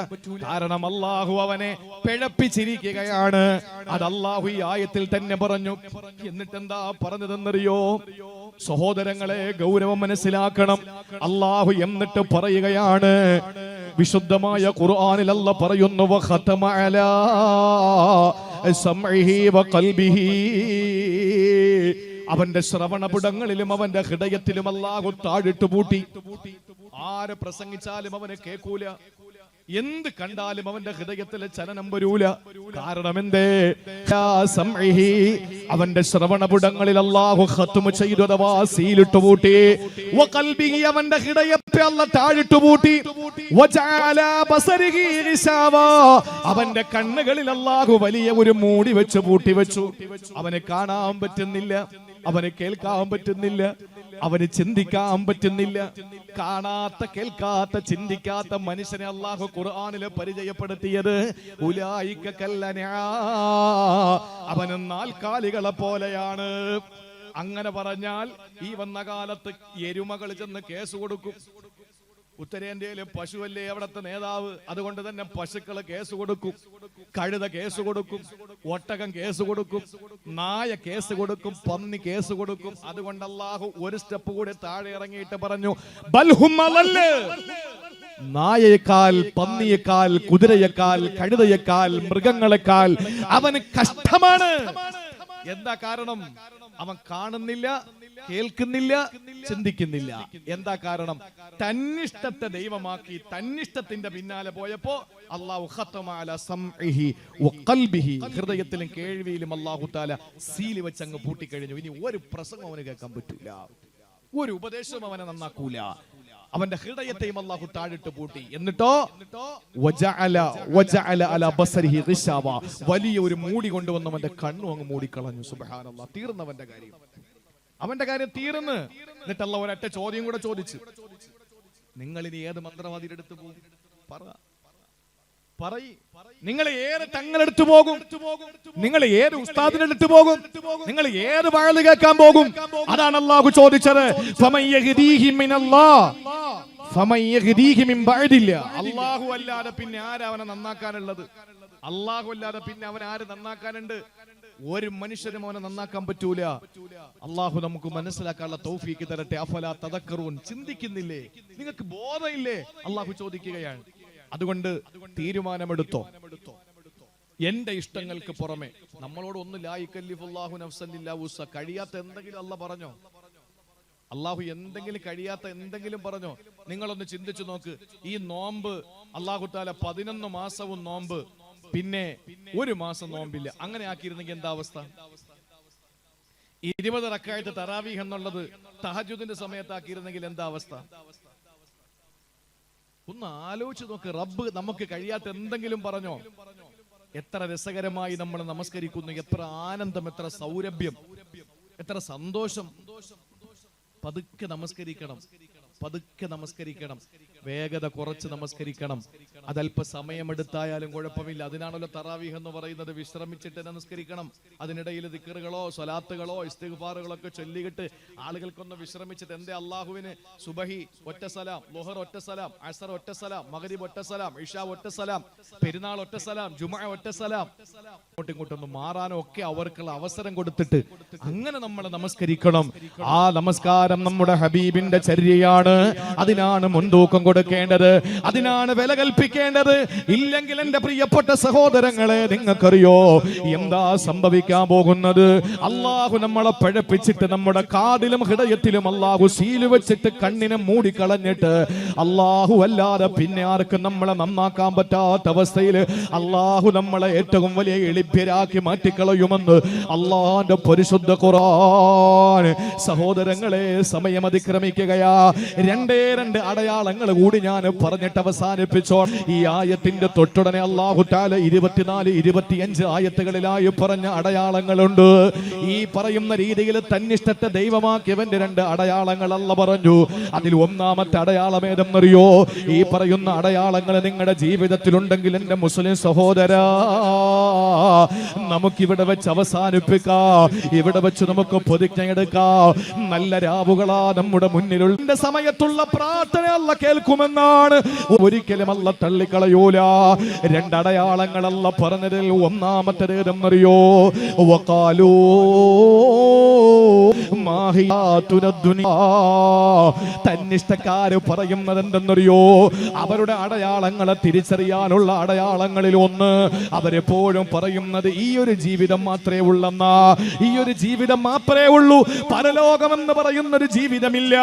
കാരണം അല്ലാഹു അവനെ പിഴപ്പിച്ചിരിക്കുകയാണ്. അത് അല്ലാഹു ഈ ആയത്തിൽ തന്നെ പറഞ്ഞു. എന്നിട്ട് എന്താ പറഞ്ഞതെന്നറിയോ സഹോദരങ്ങളെ? ഗൗരവം മനസ്സിലാക്കണം. അല്ലാഹു എന്നിട്ട് പറയുകയാണ്, വിശുദ്ധമായ ഖുർആനിൽ അല്ലാഹ് പറയുന്നു, വഖതമ അലാ സമഇഹി വഖൽബിഹി, അവന്റെ ശ്രവണപുടങ്ങളിലും അവന്റെ ഹൃദയത്തിലും അല്ലാഹു താഴിട്ട് പൂട്ടി. ആര് പ്രസംഗിച്ചാലും അവനെ കേൾക്കൂല, എന്ത് കണ്ടാലും അവന്റെ ഹൃദയത്തിലെ ചലനം വരൂല. കാരണം എന്തേ? അവന്റെ ശ്രവണപുടങ്ങളിൽ അല്ലാഹു ഖത്മ ചെയ്തു, അഥവാ സീലിട്ട് പൂട്ടി. വഖൽബിഹി, അവന്റെ ഹൃദയത്തെ അല്ലാഹു താഴിട്ട് പൂട്ടി. വജഅല ബസരിഹി ഗിശാവാ, അവന്റെ കണ്ണുകളിൽ അല്ലാഹു വലിയ ഒരു മൂടി വെച്ച് പൂട്ടി വെച്ചു. അവനെ കാണാൻ പറ്റുന്നില്ല, അവനെ കേൾക്കാൻ പറ്റുന്നില്ല, അവന് ചിന്തിക്കാൻ പറ്റുന്നില്ല. കാണാത്ത, കേൾക്കാത്ത, ചിന്തിക്കാത്ത മനുഷ്യനെ അല്ലാഹു ഖുർആനിലെ പരിചയപ്പെടുത്തിയത് ഉലൈക കല്ലനആം, അവന് നാൽക്കാലികളെ പോലെയാണ്. അങ്ങനെ പറഞ്ഞാൽ ഈ വന്ന കാലത്ത് എരുമകൾ ചെന്ന് കേസ് കൊടുക്കും. ഉത്തരേന്ത്യയിലെ പശുവല്ലേ അവിടുത്തെ നേതാവ്, അതുകൊണ്ട് തന്നെ പശുക്കള് കേസ് കൊടുക്കും, കഴുത കേസ് കൊടുക്കും, ഒട്ടകം കേസ് കൊടുക്കും, നായ കേസ് കൊടുക്കും, പന്നി കേസ് കൊടുക്കും. അതുകൊണ്ട് അല്ലാഹു ഒരു സ്റ്റെപ്പ് കൂടി താഴെ ഇറങ്ങിയിട്ട് പറഞ്ഞു, ബൽഹും അളല്ല്, നായയേക്കാൾ, പന്നിയേക്കാൾ, കുതിരയേക്കാൾ, കഴുതയേക്കാൾ, മൃഗങ്ങളെക്കാൾ അവന് കഷ്ടമാണ്. എന്താ കാരണം? അവൻ കാണുന്നില്ല, കേൾക്കുന്നില്ല, ചിന്തിക്കുന്നില്ല. എന്താ കാരണം? തന്നിഷ്ടത്തെ ദൈവമാക്കി തന്നിഷ്ടത്തിന്റെ പിന്നാലെ പോയപ്പോ അല്ലാഹു ഖതമ അലാ സമഇഹി വഖൽബിഹി, ഹൃദയത്തിലും കേൾവിയിലും അല്ലാഹു തആല സീൽ വെച്ച് അങ്ങ് പൂട്ടിക്കഴിഞ്ഞു. ഇനി ഒരു പ്രസംഗം അവന് കേൾക്കാൻ പറ്റൂല, ഒരു ഉപദേശവും അവനെ നന്നാക്കൂല. അവന്റെ ഹൃദയത്തെയും അല്ലാഹു താഴിട്ട് പൂട്ടി. എന്നിട്ടോ വജഅല അലാ ബസരിഹി ഗിശാവ, വലിയ ഒരു മൂടി കൊണ്ടുവന്ന് അവന്റെ കണ്ണു അങ്ങ് മൂടിക്കളഞ്ഞു. സുബ്ഹാനല്ലാഹ്, തീർന്നവന്റെ കാര്യം, അവന്റെ കാര്യം തീർന്ന്. എന്നിട്ട് അല്ലാഹു ഒരൊറ്റ ചോദ്യം കൂടെ ചോദിച്ചു, നിങ്ങൾ ഇനി ഏത് മന്ത്രവാദിയുടെ അടുത്ത് പോകും? നിങ്ങൾ ഏത് തങ്ങളെടുത്ത് പോകും? നിങ്ങൾ ഏത് ഉസ്താദിന്റെ അടുത്ത് പോകും? നിങ്ങൾ ഏത് വഅള് കേൾക്കാൻ പോകും? അതാണ് അല്ലാഹു ചോദിച്ചത്. അല്ലാഹു അല്ലാതെ പിന്നെ ആരാ അവനെ നന്നാക്കാനുള്ളത്? അല്ലാഹു അല്ലാതെ പിന്നെ അവൻ ആര് നന്നാക്കാനുണ്ട്? ഒരു മനുഷ്യനും അവനെ നന്നാക്കാൻ പറ്റൂല. അല്ലാഹു നമുക്ക് മനസ്സിലാക്കാനുള്ള തൗഫീഖ് തരട്ടെ. അഫലാ തദക്കറൂൻ, ചിന്തിക്കുന്നില്ലേ? നിങ്ങൾക്ക് ബോധമില്ലേ? അല്ലാഹു ചോദിക്കുകയാണ്. അതുകൊണ്ട് തീരുമാനമെടുത്തോ. എന്റെ ഇഷ്ടങ്ങൾക്ക് പുറമെ നമ്മളോട് ഒന്ന് ലാ യുകല്ലിഫുല്ലാഹു നഫ്സൻ ഇല്ലാ വുസ്അഹ, കഴിയാത്ത എന്തെങ്കിലും അല്ലാഹു പറഞ്ഞോ? അല്ലാഹു എന്തെങ്കിലും കഴിയാത്ത എന്തെങ്കിലും പറഞ്ഞോ? നിങ്ങളൊന്ന് ചിന്തിച്ചു നോക്ക്. ഈ നോമ്പ് അല്ലാഹു തആല 11 മാസവും നോമ്പ്, പിന്നെ ഒരു മാസം നോമ്പില്ല, അങ്ങനെ ആക്കിയിരുന്നെങ്കിൽ എന്താ അവസ്ഥ? 20 റക്അത്ത് തറാവീഹ് എന്നുള്ളത് തഹജ്ജുദിന്റെ സമയത്താക്കിയിരുന്നെങ്കിൽ എന്താ അവസ്ഥ? ഒന്ന് ആലോചിച്ച് നോക്ക്. റബ്ബ് നമുക്ക് കഴിയാത്ത എന്തെങ്കിലും പറഞ്ഞോ? എത്ര രസകരമായി നമ്മൾ നമസ്കരിക്കുന്നു, എത്ര ആനന്ദം, എത്ര സൗരഭ്യം, എത്ര സന്തോഷം. പതുക്കെ നമസ്കരിക്കണം, പതുക്കെ നമസ്കരിക്കണം, വേഗത കുറച്ച് നമസ്കരിക്കണം. അതല്പ സമയമെടുത്തായാലും കുഴപ്പമില്ല. അതിനാണല്ലോ തറാവീഹ് എന്ന് പറയുന്നത്. വിശ്രമിച്ചിട്ട് നമസ്കരിക്കണം. അതിനിടയിൽ ദിക്റുകളോ സ്വലാത്തുകളോ ഇസ്തിഗ്ഫാറുകളോ ഒക്കെ ചൊല്ലിയിട്ട് ആളുകൾക്കൊന്ന് വിശ്രമിച്ചിട്ട്. എന്തേ അള്ളാഹുവിന് സുബഹി ഒറ്റ സലാം, ളുഹർ ഒറ്റ സലാം, അസ്ർ ഒറ്റ സലാം, മഗ്രിബ് ഒറ്റ സലാം, ഇശാ ഒറ്റ സലാം, പെരുന്നാൾ ഒറ്റ സലാം, ജുമുഅ ഒറ്റ സലാം. അങ്ങോട്ടും ഇങ്ങോട്ടൊന്ന് മാറാനോ ഒക്കെ അവർക്കുള്ള അവസരം കൊടുത്തിട്ട് അങ്ങനെ നമ്മൾ നമസ്കരിക്കണം. ആ നമസ്കാരം നമ്മുടെ ഹബീബിന്റെ ചര്യയാണ്. അതിനാണ് മുൻതൂക്കം കൊടുക്കേണ്ടത്, അതിനാണ് വില കൽപ്പിക്കേണ്ടത്. ഇല്ലെങ്കിൽ എന്റെ പ്രിയപ്പെട്ട സഹോദരങ്ങളെ, നിങ്ങൾക്കറിയോ എന്താ സംഭവിക്കാൻ പോകുന്നത്? അള്ളാഹു നമ്മളെ പഴപ്പിച്ചിട്ട് നമ്മുടെ കാതിലും ഹൃദയത്തിലും അള്ളാഹു സീല് വെച്ചിട്ട് കണ്ണിനെ മൂടിക്കളഞ്ഞിട്ട് അള്ളാഹു അല്ലാതെ പിന്നെ ആർക്കും നമ്മളെ നന്നാക്കാൻ പറ്റാത്ത അവസ്ഥയിൽ അള്ളാഹു നമ്മളെ ഏറ്റവും വലിയ എളിഭ്യരാക്കി മാറ്റിക്കളയുമെന്ന് അള്ളാന്റെ പരിശുദ്ധ ഖുർആൻ. സഹോദരങ്ങളെ, സമയം അതിക്രമിക്കുകയാ. രണ്ടേ രണ്ട് അടയാളങ്ങൾ കൂടി ഞാൻ പറഞ്ഞിട്ട് അവസാനിപ്പിച്ചോ. ഈ ആയത്തിന്റെ തൊട്ടുടനെ അല്ലാഹു തആല 24, 25 ആയത്തുകളിലായി പറഞ്ഞ അടയാളങ്ങളുണ്ട്. ഈ പറയുന്ന രീതിയിൽ തന്നിഷ്ടത്തെ ദൈവമാക്കിയവന്റെ 2 അടയാളങ്ങൾ അല്ലാഹു പറഞ്ഞു. അതിൽ ഒന്നാമത്തെ അടയാളം ഏതെന്നറിയോ? ഈ പറയുന്ന അടയാളങ്ങൾ നിങ്ങളുടെ ജീവിതത്തിലുണ്ടെങ്കിൽ എന്റെ മുസ്ലിം സഹോദരാ, നമുക്കിവിടെ വെച്ച് അവസാനിപ്പിക്കാം. ഇവിടെ വെച്ച് നമുക്ക് പ്രതിജ്ഞ എടുക്കാം. നല്ല രാവുകളാ നമ്മുടെ മുന്നിലുള്ള സമയത്തുള്ള പ്രാർത്ഥന അല്ല കേൾക്കുമെന്നാണ്. ഒരിക്കലും അല്ല തള്ളിക്കളയൂല. 2 അടയാളങ്ങൾ അല്ല പറഞ്ഞതിൽ ഒന്നാമത്തേതെന്നറിയോ? വഖാലൂ മാഹിയാതുന ദുനിയാ. തന്നിഷ്ടക്കാര് പറയുന്നത് എന്തെന്നറിയോ? അവരുടെ അടയാളങ്ങളെ തിരിച്ചറിയാനുള്ള അടയാളങ്ങളിൽ ഒന്ന്, അവരെപ്പോഴും പറയുന്നത് ഈ ഒരു ജീവിതം മാത്രമേ ഉള്ളെന്നാ. ഈ ഒരു ജീവിതം മാത്രമേ ഉള്ളൂ, പരലോകമെന്ന് പറയുന്നൊരു ജീവിതമില്ല.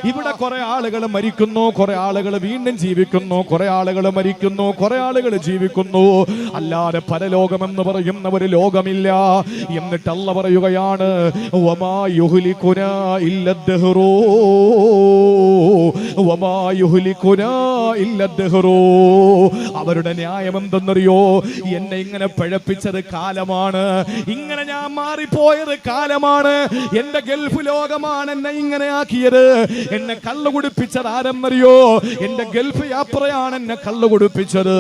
ഇവിടെ കുറെ ആളുകൾ മരിക്കുന്നു, കുറെ ആളുകൾ വീണ്ടും ജീവിക്കുന്നു, കുറെ ആളുകൾ മരിക്കുന്നു, കുറെ ആളുകൾ ജീവിക്കുന്നു, അല്ലാതെ പരലോകമെന്ന് പറയുന്ന ഒരു ലോകമില്ല. എന്നിട്ട് അല്ലാഹു പറയുകയാണ്, വമാ യുഹ്ലികുനാ ഇല്ലദ്ദഹ്റു, വമാ യുഹ്ലികുനാ ഇല്ലദ്ദഹ്റു. അവരുടെ ന്യായം എന്തെന്നറിയോ? എന്നെ ഇങ്ങനെ പഴപ്പിച്ചത് കാലമാണ്, ഇങ്ങനെ ഞാൻ മാറിപ്പോയത് കാലമാണ്, എന്റെ ഗൾഫ് ലോകമാണ് എന്നെ ഇങ്ങനെ ആക്കിയത്. എന്നെ കള്ളു കുടിപ്പിച്ചത് ആരെന്നറിയോ? എന്റെ ഗൾഫ് യാത്രയാണ് എന്നെ കള്ളു കുടിപ്പിച്ചത്.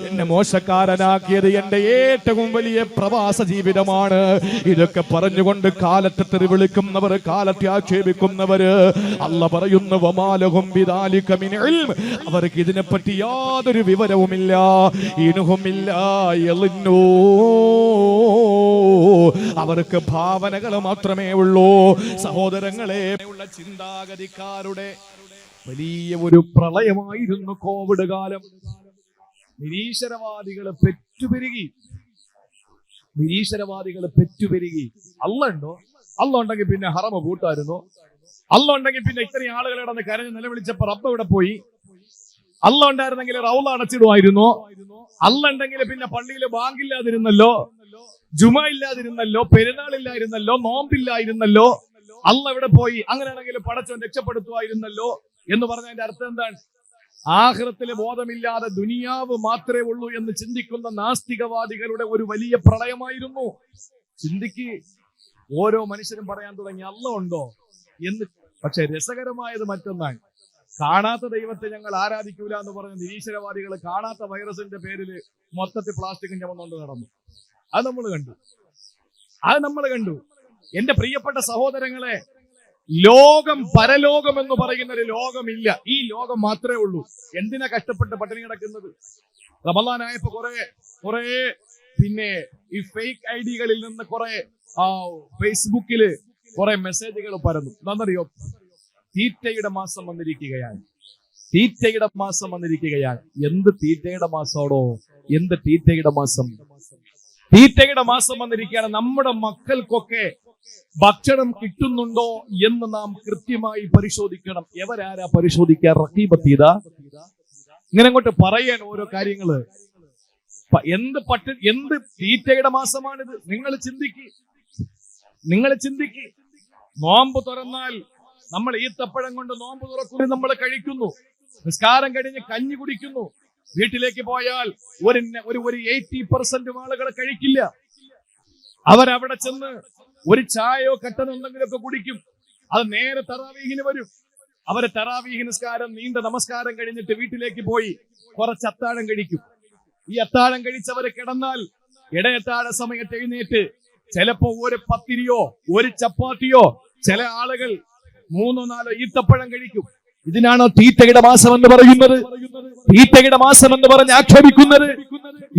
എന്നെ മോശക്കാരനാക്കിയത് എന്റെ ഏറ്റവും വലിയ പ്രവാസ ജീവിതമാണ്. ഇതൊക്കെ പറഞ്ഞുകൊണ്ട് കാലത്തെ തെറി വിളിക്കുന്നവർ, കാലത്തെ ആക്ഷേപിക്കുന്നവര്, അല്ലാഹു പറയുന്നു വമാലഹും ബിദാലിക മിൻ ഇൽം. അവർക്ക് ഇതിനെപ്പറ്റി യാതൊരു വിവരവുമില്ല. ഇൻഹുമില്ല യളിന്നൂ. അവർക്ക് ഭാവനകൾ മാത്രമേ ഉള്ളൂ. സഹോദരങ്ങളെ, ഉള്ള ചിന്താഗതിക്കാരുടെ വലിയ ഒരു പ്രളയമായിരുന്നു കോവിഡ് കാലം. നിരീശ്വരവാദികൾ പെറ്റുപെരുകി, നിരീശ്വരവാദികൾ പെറ്റുപെരുകി. അല്ലാഹ് ഉണ്ടോ? അല്ലാഹ് ഉണ്ടെങ്കിൽ പിന്നെ ഹറമ പൂട്ടായിരുന്നു. അല്ലാഹ് ഉണ്ടെങ്കിൽ പിന്നെ ഇത്രയും ആളുകൾ കിടന്ന് കരഞ്ഞ് നിലവിളിച്ചപ്പോ റബ്ബ് ഇവിടെ പോയി. അല്ലാഹ് ഉണ്ടായിരുന്നെങ്കിൽ റൗള അടച്ചിടുമായിരുന്നു. അല്ലാഹ് ഉണ്ടെങ്കിൽ പിന്നെ പള്ളിയിൽ ബാങ്കില്ലാതിരുന്നല്ലോ, ജുമ ഇല്ലാതിരുന്നല്ലോ, പെരുന്നാളില്ലായിരുന്നല്ലോ, നോമ്പില്ലായിരുന്നല്ലോ. അല്ല എവിടെ പോയി? അങ്ങനെയാണെങ്കിൽ പടച്ചവൻ രക്ഷപ്പെടുത്തുമായിരുന്നല്ലോ എന്ന് പറഞ്ഞതിന്റെ അർത്ഥം എന്താണ്? ആഖിറത്തിലെ ബോധമില്ലാതെ ദുനിയാവ് മാത്രമേ ഉള്ളൂ എന്ന് ചിന്തിക്കുന്ന നാസ്തികവാദികളുടെ ഒരു വലിയ പ്രളയമായിരുന്നു. ചിന്തിക്ക്, ഓരോ മനുഷ്യരും പറയാൻ തുടങ്ങി അല്ല ഉണ്ടോ എന്ന്. പക്ഷെ രസകരമായത് മറ്റൊന്നാണ്. കാണാത്ത ദൈവത്തെ ഞങ്ങൾ ആരാധിക്കൂല എന്ന് പറഞ്ഞ നിരീശ്വരവാദികൾ കാണാത്ത വൈറസിന്റെ പേരിൽ മൊത്തത്തിൽ പ്ലാസ്റ്റിക്കും ചുമന്നുകൊണ്ട് നടന്നു. അത് നമ്മൾ കണ്ടു. എന്റെ പ്രിയപ്പെട്ട സഹോദരങ്ങളെ, ലോകം പരലോകം എന്ന് പറയുന്ന ഒരു ലോകമില്ല. ഈ ലോകം മാത്രമേ ഉള്ളൂ. എന്തിനാ കഷ്ടപ്പെട്ട് പട്ടിണി കിടക്കുന്നത്? റമളാനായപ്പോ കുറെ പിന്നെ ഈ ഫേക്ക് ഐഡികളിൽ നിന്ന് കുറെ ഫേസ്ബുക്കില് കുറെ മെസ്സേജുകൾ പരന്നു. എന്താണെന്നറിയോ? തീറ്റയുടെ മാസം വന്നിരിക്കുകയാണ്. എന്ത് തീറ്റയുടെ മാസമാണോ? എന്ത് തീറ്റയുടെ മാസം? തീറ്റയുടെ മാസം വന്നിരിക്കുകയാണ്. നമ്മുടെ മക്കൾക്കൊക്കെ ഭക്ഷണം കിട്ടുന്നുണ്ടോ എന്ന് നാം കൃത്യമായി പരിശോധിക്കണം. എവരാരാ പരിശോധിക്കുക? റഖീബത്തീത. ഇങ്ങനെ അങ്ങോട്ട് പറയാൻ ഓരോ കാര്യങ്ങള്. എന്ത് തീറ്റയുടെ മാസമാണിത്? നിങ്ങൾ ചിന്തിക്ക്. നോമ്പ് തുറന്നാൽ നമ്മൾ ഈത്തപ്പഴം കൊണ്ട് നോമ്പ് തുറക്കുന്നു, നമ്മൾ കഴിക്കുന്നു. നിസ്കാരം കഴിഞ്ഞ് കഞ്ഞി കുടിക്കുന്നു. വീട്ടിലേക്ക് പോയാൽ ഒരു 80% ആളുകൾ കഴിക്കില്ല. അവരവിടെ ചെന്ന് ഒരു ചായയോ കട്ടനോ എന്തെങ്കിലുമൊക്കെ കുടിക്കും. അത് നേരെ തറാവീഹിന് വരും. അവരെ തറാവീഹ് നിസ്കാരം, നീണ്ട നമസ്കാരം കഴിഞ്ഞിട്ട് വീട്ടിലേക്ക് പോയി കുറച്ച് അത്താഴം കഴിക്കും. ഈ അത്താഴം കഴിച്ചവര് കിടന്നാൽ ഇടയത്താഴ സമയത്ത് എഴുന്നേറ്റ് ചിലപ്പോ ഒരു പത്തിരിയോ ഒരു ചപ്പാത്തിയോ, ചില ആളുകൾ 3-4 ഈത്തപ്പഴം കഴിക്കും. ഇതിനാണോ തീറ്റയുടെ മാസം എന്ന് പറയുന്നത്? തീറ്റയുടെ മാസം എന്ന് പറഞ്ഞ് ആക്ഷേപിക്കുന്നത്?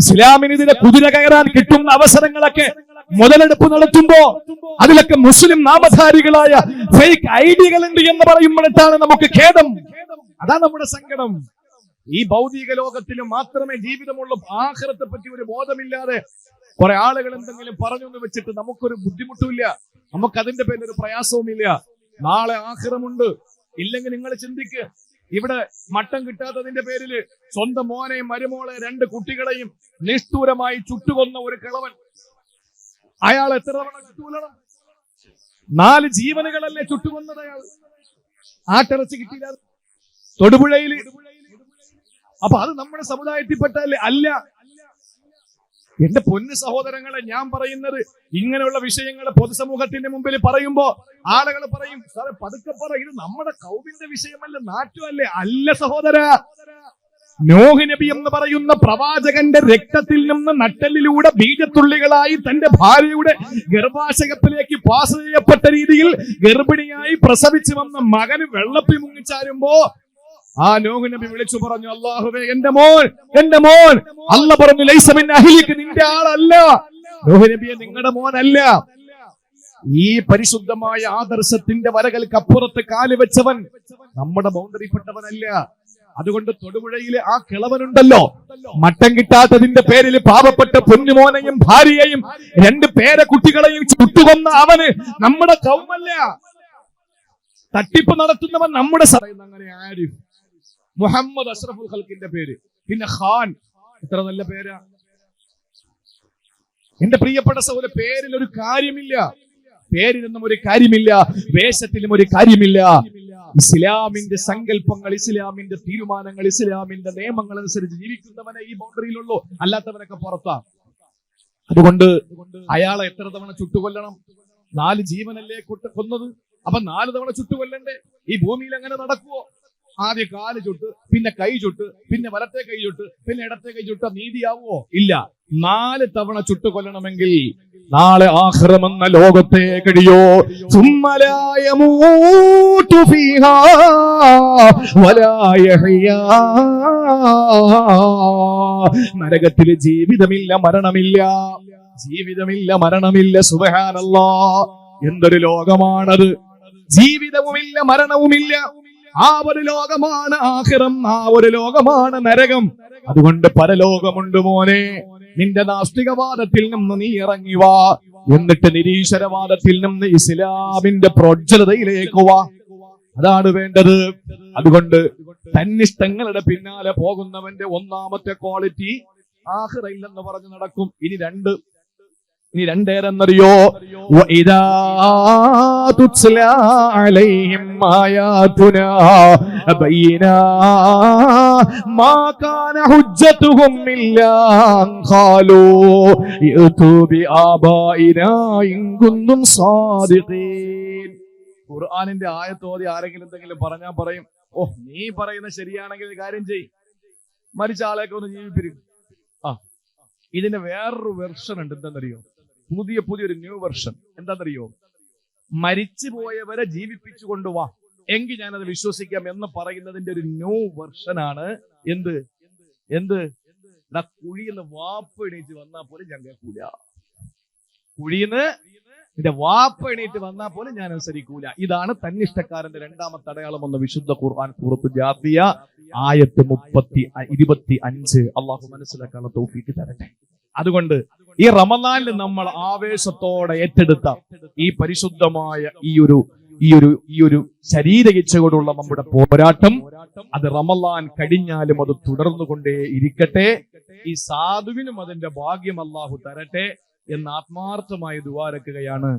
ഇസ്ലാമിന് ഇതിനെ കുതിര കയറാൻ കിട്ടുന്ന അവസരങ്ങളൊക്കെ മുതലെടുപ്പ് നടത്തുമ്പോ അതിലൊക്കെ മുസ്ലിം നാമധാരികളായ ഫേക്ക് ഐഡിയകളുണ്ട് എന്ന് പറയുമ്പോഴാണ് നമുക്ക് ഖേദം. അതാണ് നമ്മുടെ സങ്കടം. ഈ ഭൗതിക ലോകത്തിൽ മാത്രമേ ജീവിതമുള്ളൂ. ആഖിറത്തെ പറ്റി ഒരു ബോധമില്ലാതെ കുറെ ആളുകൾ എന്തെങ്കിലും പറഞ്ഞു വെച്ചിട്ട് നമുക്കൊരു ബുദ്ധിമുട്ടുമില്ല, നമുക്കതിന്റെ പേരിൽ ഒരു പ്രയാസവുമില്ല. നാളെ ആഖിറമുണ്ട്. ഇല്ലെങ്കിൽ നിങ്ങൾ ചിന്തിക്ക്, ഇവിടെ മട്ടം കിട്ടാത്തതിന്റെ പേരില് സ്വന്തം മോനെയും മരുമോളെ 2 കുട്ടികളെയും നിഷ്ഠൂരമായി ചുട്ടുകൊന്ന ഒരു കിളവൻ, അയാൾ എത്ര തവണ ചുട്ടുകൊല്ലണം? 4 ജീവനുകളല്ലേ ചുട്ടുകൊന്നത് അയാൾ. ആട്ടിറച്ചി കിട്ടിയില്ല തൊടുപുഴയില്. അപ്പൊ അത് നമ്മുടെ സമുദായത്തിൽപ്പെട്ടല്ലേ? അല്ല. എന്റെ പൊന്നു സഹോദരങ്ങളെ, ഞാൻ പറയുന്നത് ഇങ്ങനെയുള്ള വിഷയങ്ങൾ പൊതുസമൂഹത്തിന്റെ മുമ്പിൽ പറയുമ്പോ ആളുകൾ പറയും, സാറേ പതുക്കെ പറ, ഇത് നമ്മുടെ കൗമിന്റെ വിഷയമല്ല, നാട്ടുമല്ലേ. അല്ല സഹോദര, നോഹ് നബി എന്ന് പറയുന്ന പ്രവാചകന്റെ രക്തത്തിൽ നിന്ന് നട്ടലിലൂടെ ബീജത്തുള്ളികളായി തന്റെ ഭാര്യയുടെ ഗർഭാശയത്തിലേക്ക് പാസ് ചെയ്യപ്പെട്ട രീതിയിൽ ഗർഭിണിയായി പ്രസവിച്ചു വന്ന മകന് വെള്ളപ്പി മുങ്ങിച്ചാരുമ്പോ ആ നോഹ് നബി വിളിച്ചു പറഞ്ഞു, അല്ലാഹുവേ എന്റെ മോൻ. അല്ല പറഞ്ഞു, ലൈസ മിൻ അഹ്ലിക, നിന്റെ ആളല്ല. നോഹ് നബിയെ, നിങ്ങളുടെ മോനല്ല. ഈ പരിശുദ്ധമായ ആദർശത്തിന്റെ വരകൾക്കപ്പുറത്ത് കാല് വെച്ചവൻ നമ്മുടെ ബൗണ്ടറിപ്പെട്ടവനല്ല. അതുകൊണ്ട് തൊടുപുഴയിലെ ആ കിളവനുണ്ടല്ലോ, മട്ടം കിട്ടാത്തതിന്റെ പേരിൽ പാവപ്പെട്ട പൊന്നുമോനെയും ഭാര്യയെയും 2 പേരക്കുട്ടികളെയും ചുട്ടുകൊന്ന അവന് നമ്മുടെ കൗമല്ല. തട്ടിപ്പ് നടത്തുന്നവൻ നമ്മുടെ അങ്ങനെ ആരിഫ് മുഹമ്മദ് അഷ്റഫുൽ ഖൽക്കിന്റെ പേര്, പിന്നെ ഖാൻ. എത്ര നല്ല പേരാ. എന്റെ പ്രിയപ്പെട്ട സഹോദര, പേരിൽ ഒരു കാര്യമില്ല, പേരിലൊന്നും ഒരു കാര്യമില്ല, വേഷത്തിലും ഒരു കാര്യമില്ല. ഇസ്ലാമിന്റെ സങ്കല്പങ്ങൾ, ഇസ്ലാമിന്റെ തീരുമാനങ്ങൾ, ഇസ്ലാമിന്റെ നിയമങ്ങൾ അനുസരിച്ച് ജീവിക്കുന്നവനെ ഈ ബൗണ്ടറിയിലുള്ളൂ, അല്ലാത്തവനൊക്കെ പുറത്താ. അതുകൊണ്ട് അയാളെ എത്ര തവണ ചുട്ടുകൊല്ലണം? 4 ജീവനല്ലേ കൊന്നത്. അപ്പൊ 4 തവണ ചുട്ടുകൊല്ലണ്ടേ? ഈ ഭൂമിയിൽ അങ്ങനെ നടക്കുവോ? ആദ്യം കാല് ചുട്ട്, പിന്നെ കൈ ചുട്ട്, പിന്നെ വലത്തെ കൈ ചുട്ട്, പിന്നെ ഇടത്തെ കൈ ചുട്ട നീതിയാവോ? ഇല്ല. 4 തവണ ചുട്ടുകൊല്ലണമെങ്കിൽ നാളെ ആഖിറമെന്ന ലോകത്തെ കഴിയോ? നരകത്തില് ജീവിതമില്ല, മരണമില്ല. സുബ്ഹാനല്ലാഹ്, എന്തൊരു ലോകമാണത്! ജീവിതവുമില്ല, മരണവുമില്ല. ആ ഒരു ലോകമാണ് ആഖിറം, ആ ഒരു ലോകമാണ് നരകം. അതുകൊണ്ട് പരലോകമുണ്ട് മോനെ. നിന്റെ നാസ്തികവാദത്തിൽ നിന്ന് നീ ഇറങ്ങി വാ, എന്നിട്ട് നിരീശ്വരവാദത്തിൽ നിന്ന് ഇസ്ലാമിന്റെ പ്രോജ്വലതയിലേക്ക് വാ. അതാണ് വേണ്ടത്. അതുകൊണ്ട് തന്നിഷ്ടങ്ങളുടെ പിന്നാലെ പോകുന്നവന്റെ ഒന്നാമത്തെ ക്വാളിറ്റി ആഖിറയില്ലെന്ന് പറഞ്ഞു നടക്കും. ഇനി 2 ഇനി രണ്ടേരെന്നറിയോ? വഇദാ തുത്ലാ അലൈഹിം ആയാതുനാ ബയ്യിനാ മാ കാന ഹുജ്ജതുഹും ഇല്ലാ അൻ ഖാലൂ യഅ്തു ബിആബാഇനാ ഇൻ കുന്തും സാദിഖീൻ. ഖുർആനിന്റെ ആയത്തോതി ആരെങ്കിലും എന്തെങ്കിലും പറഞ്ഞാൽ പറയും, ഓ നീ പറയുന്നത് ശരിയാണെങ്കിൽ കാര്യം ചെയ്, മരിച്ച ആളെയൊക്കെ ഒന്ന് ജീവിപ്പിക്കും. ഇതിന്റെ വേറൊരു വെർഷൻ ഉണ്ട്. എന്താണെന്നറിയോ? പുതിയൊരു ന്യൂ വെർഷൻ. എന്താണെന്നറിയോ? മരിച്ചു പോയവരെ ജീവിപ്പിച്ചു കൊണ്ടുവാ, എങ്കിൽ ഞാനത് വിശ്വസിക്കാം എന്ന് പറയുന്നതിന്റെ ഒരു ന്യൂ വെർഷനാണ് എന്ത് കുഴിന്ന് വാപ്പ് എണീറ്റ് വന്നാൽ പോലും ഞാൻ കേൾക്കൂല. കുഴിന്ന് നിന്റെ വാപ്പ എണീറ്റ് വന്നാൽ പോലും ഞാൻ അനുസരിക്കൂല. ഇതാണ് തന്നിഷ്ടക്കാരന്റെ രണ്ടാമത്തെ അടയാളം എന്ന് വിശുദ്ധ ഖുർആൻ സൂറത്തുൽ ജാസിയ ആയത്ത് 25. അള്ളാഹു മനസ്സിലാക്കാനുള്ള തൗഫീഖ് തരട്ടെ. അതുകൊണ്ട് ഈ റമദാനിൽ നമ്മൾ ആവേശത്തോടെ ഏറ്റെടുത്ത ഈ പരിശുദ്ധമായ ഈ ഒരു ശരീരയിച്ഛയോടുള്ള നമ്മുടെ പോരാട്ടം, അത് റമദാൻ കഴിഞ്ഞാലും അത് തുടർന്നുകൊണ്ടേ ഇരിക്കട്ടെ. ഈ സാധുവിനും അതിന്റെ ഭാഗ്യം അള്ളാഹു തരട്ടെ എന്ന് ആത്മാർത്ഥമായി ദുആ രക്കുകയാണ്.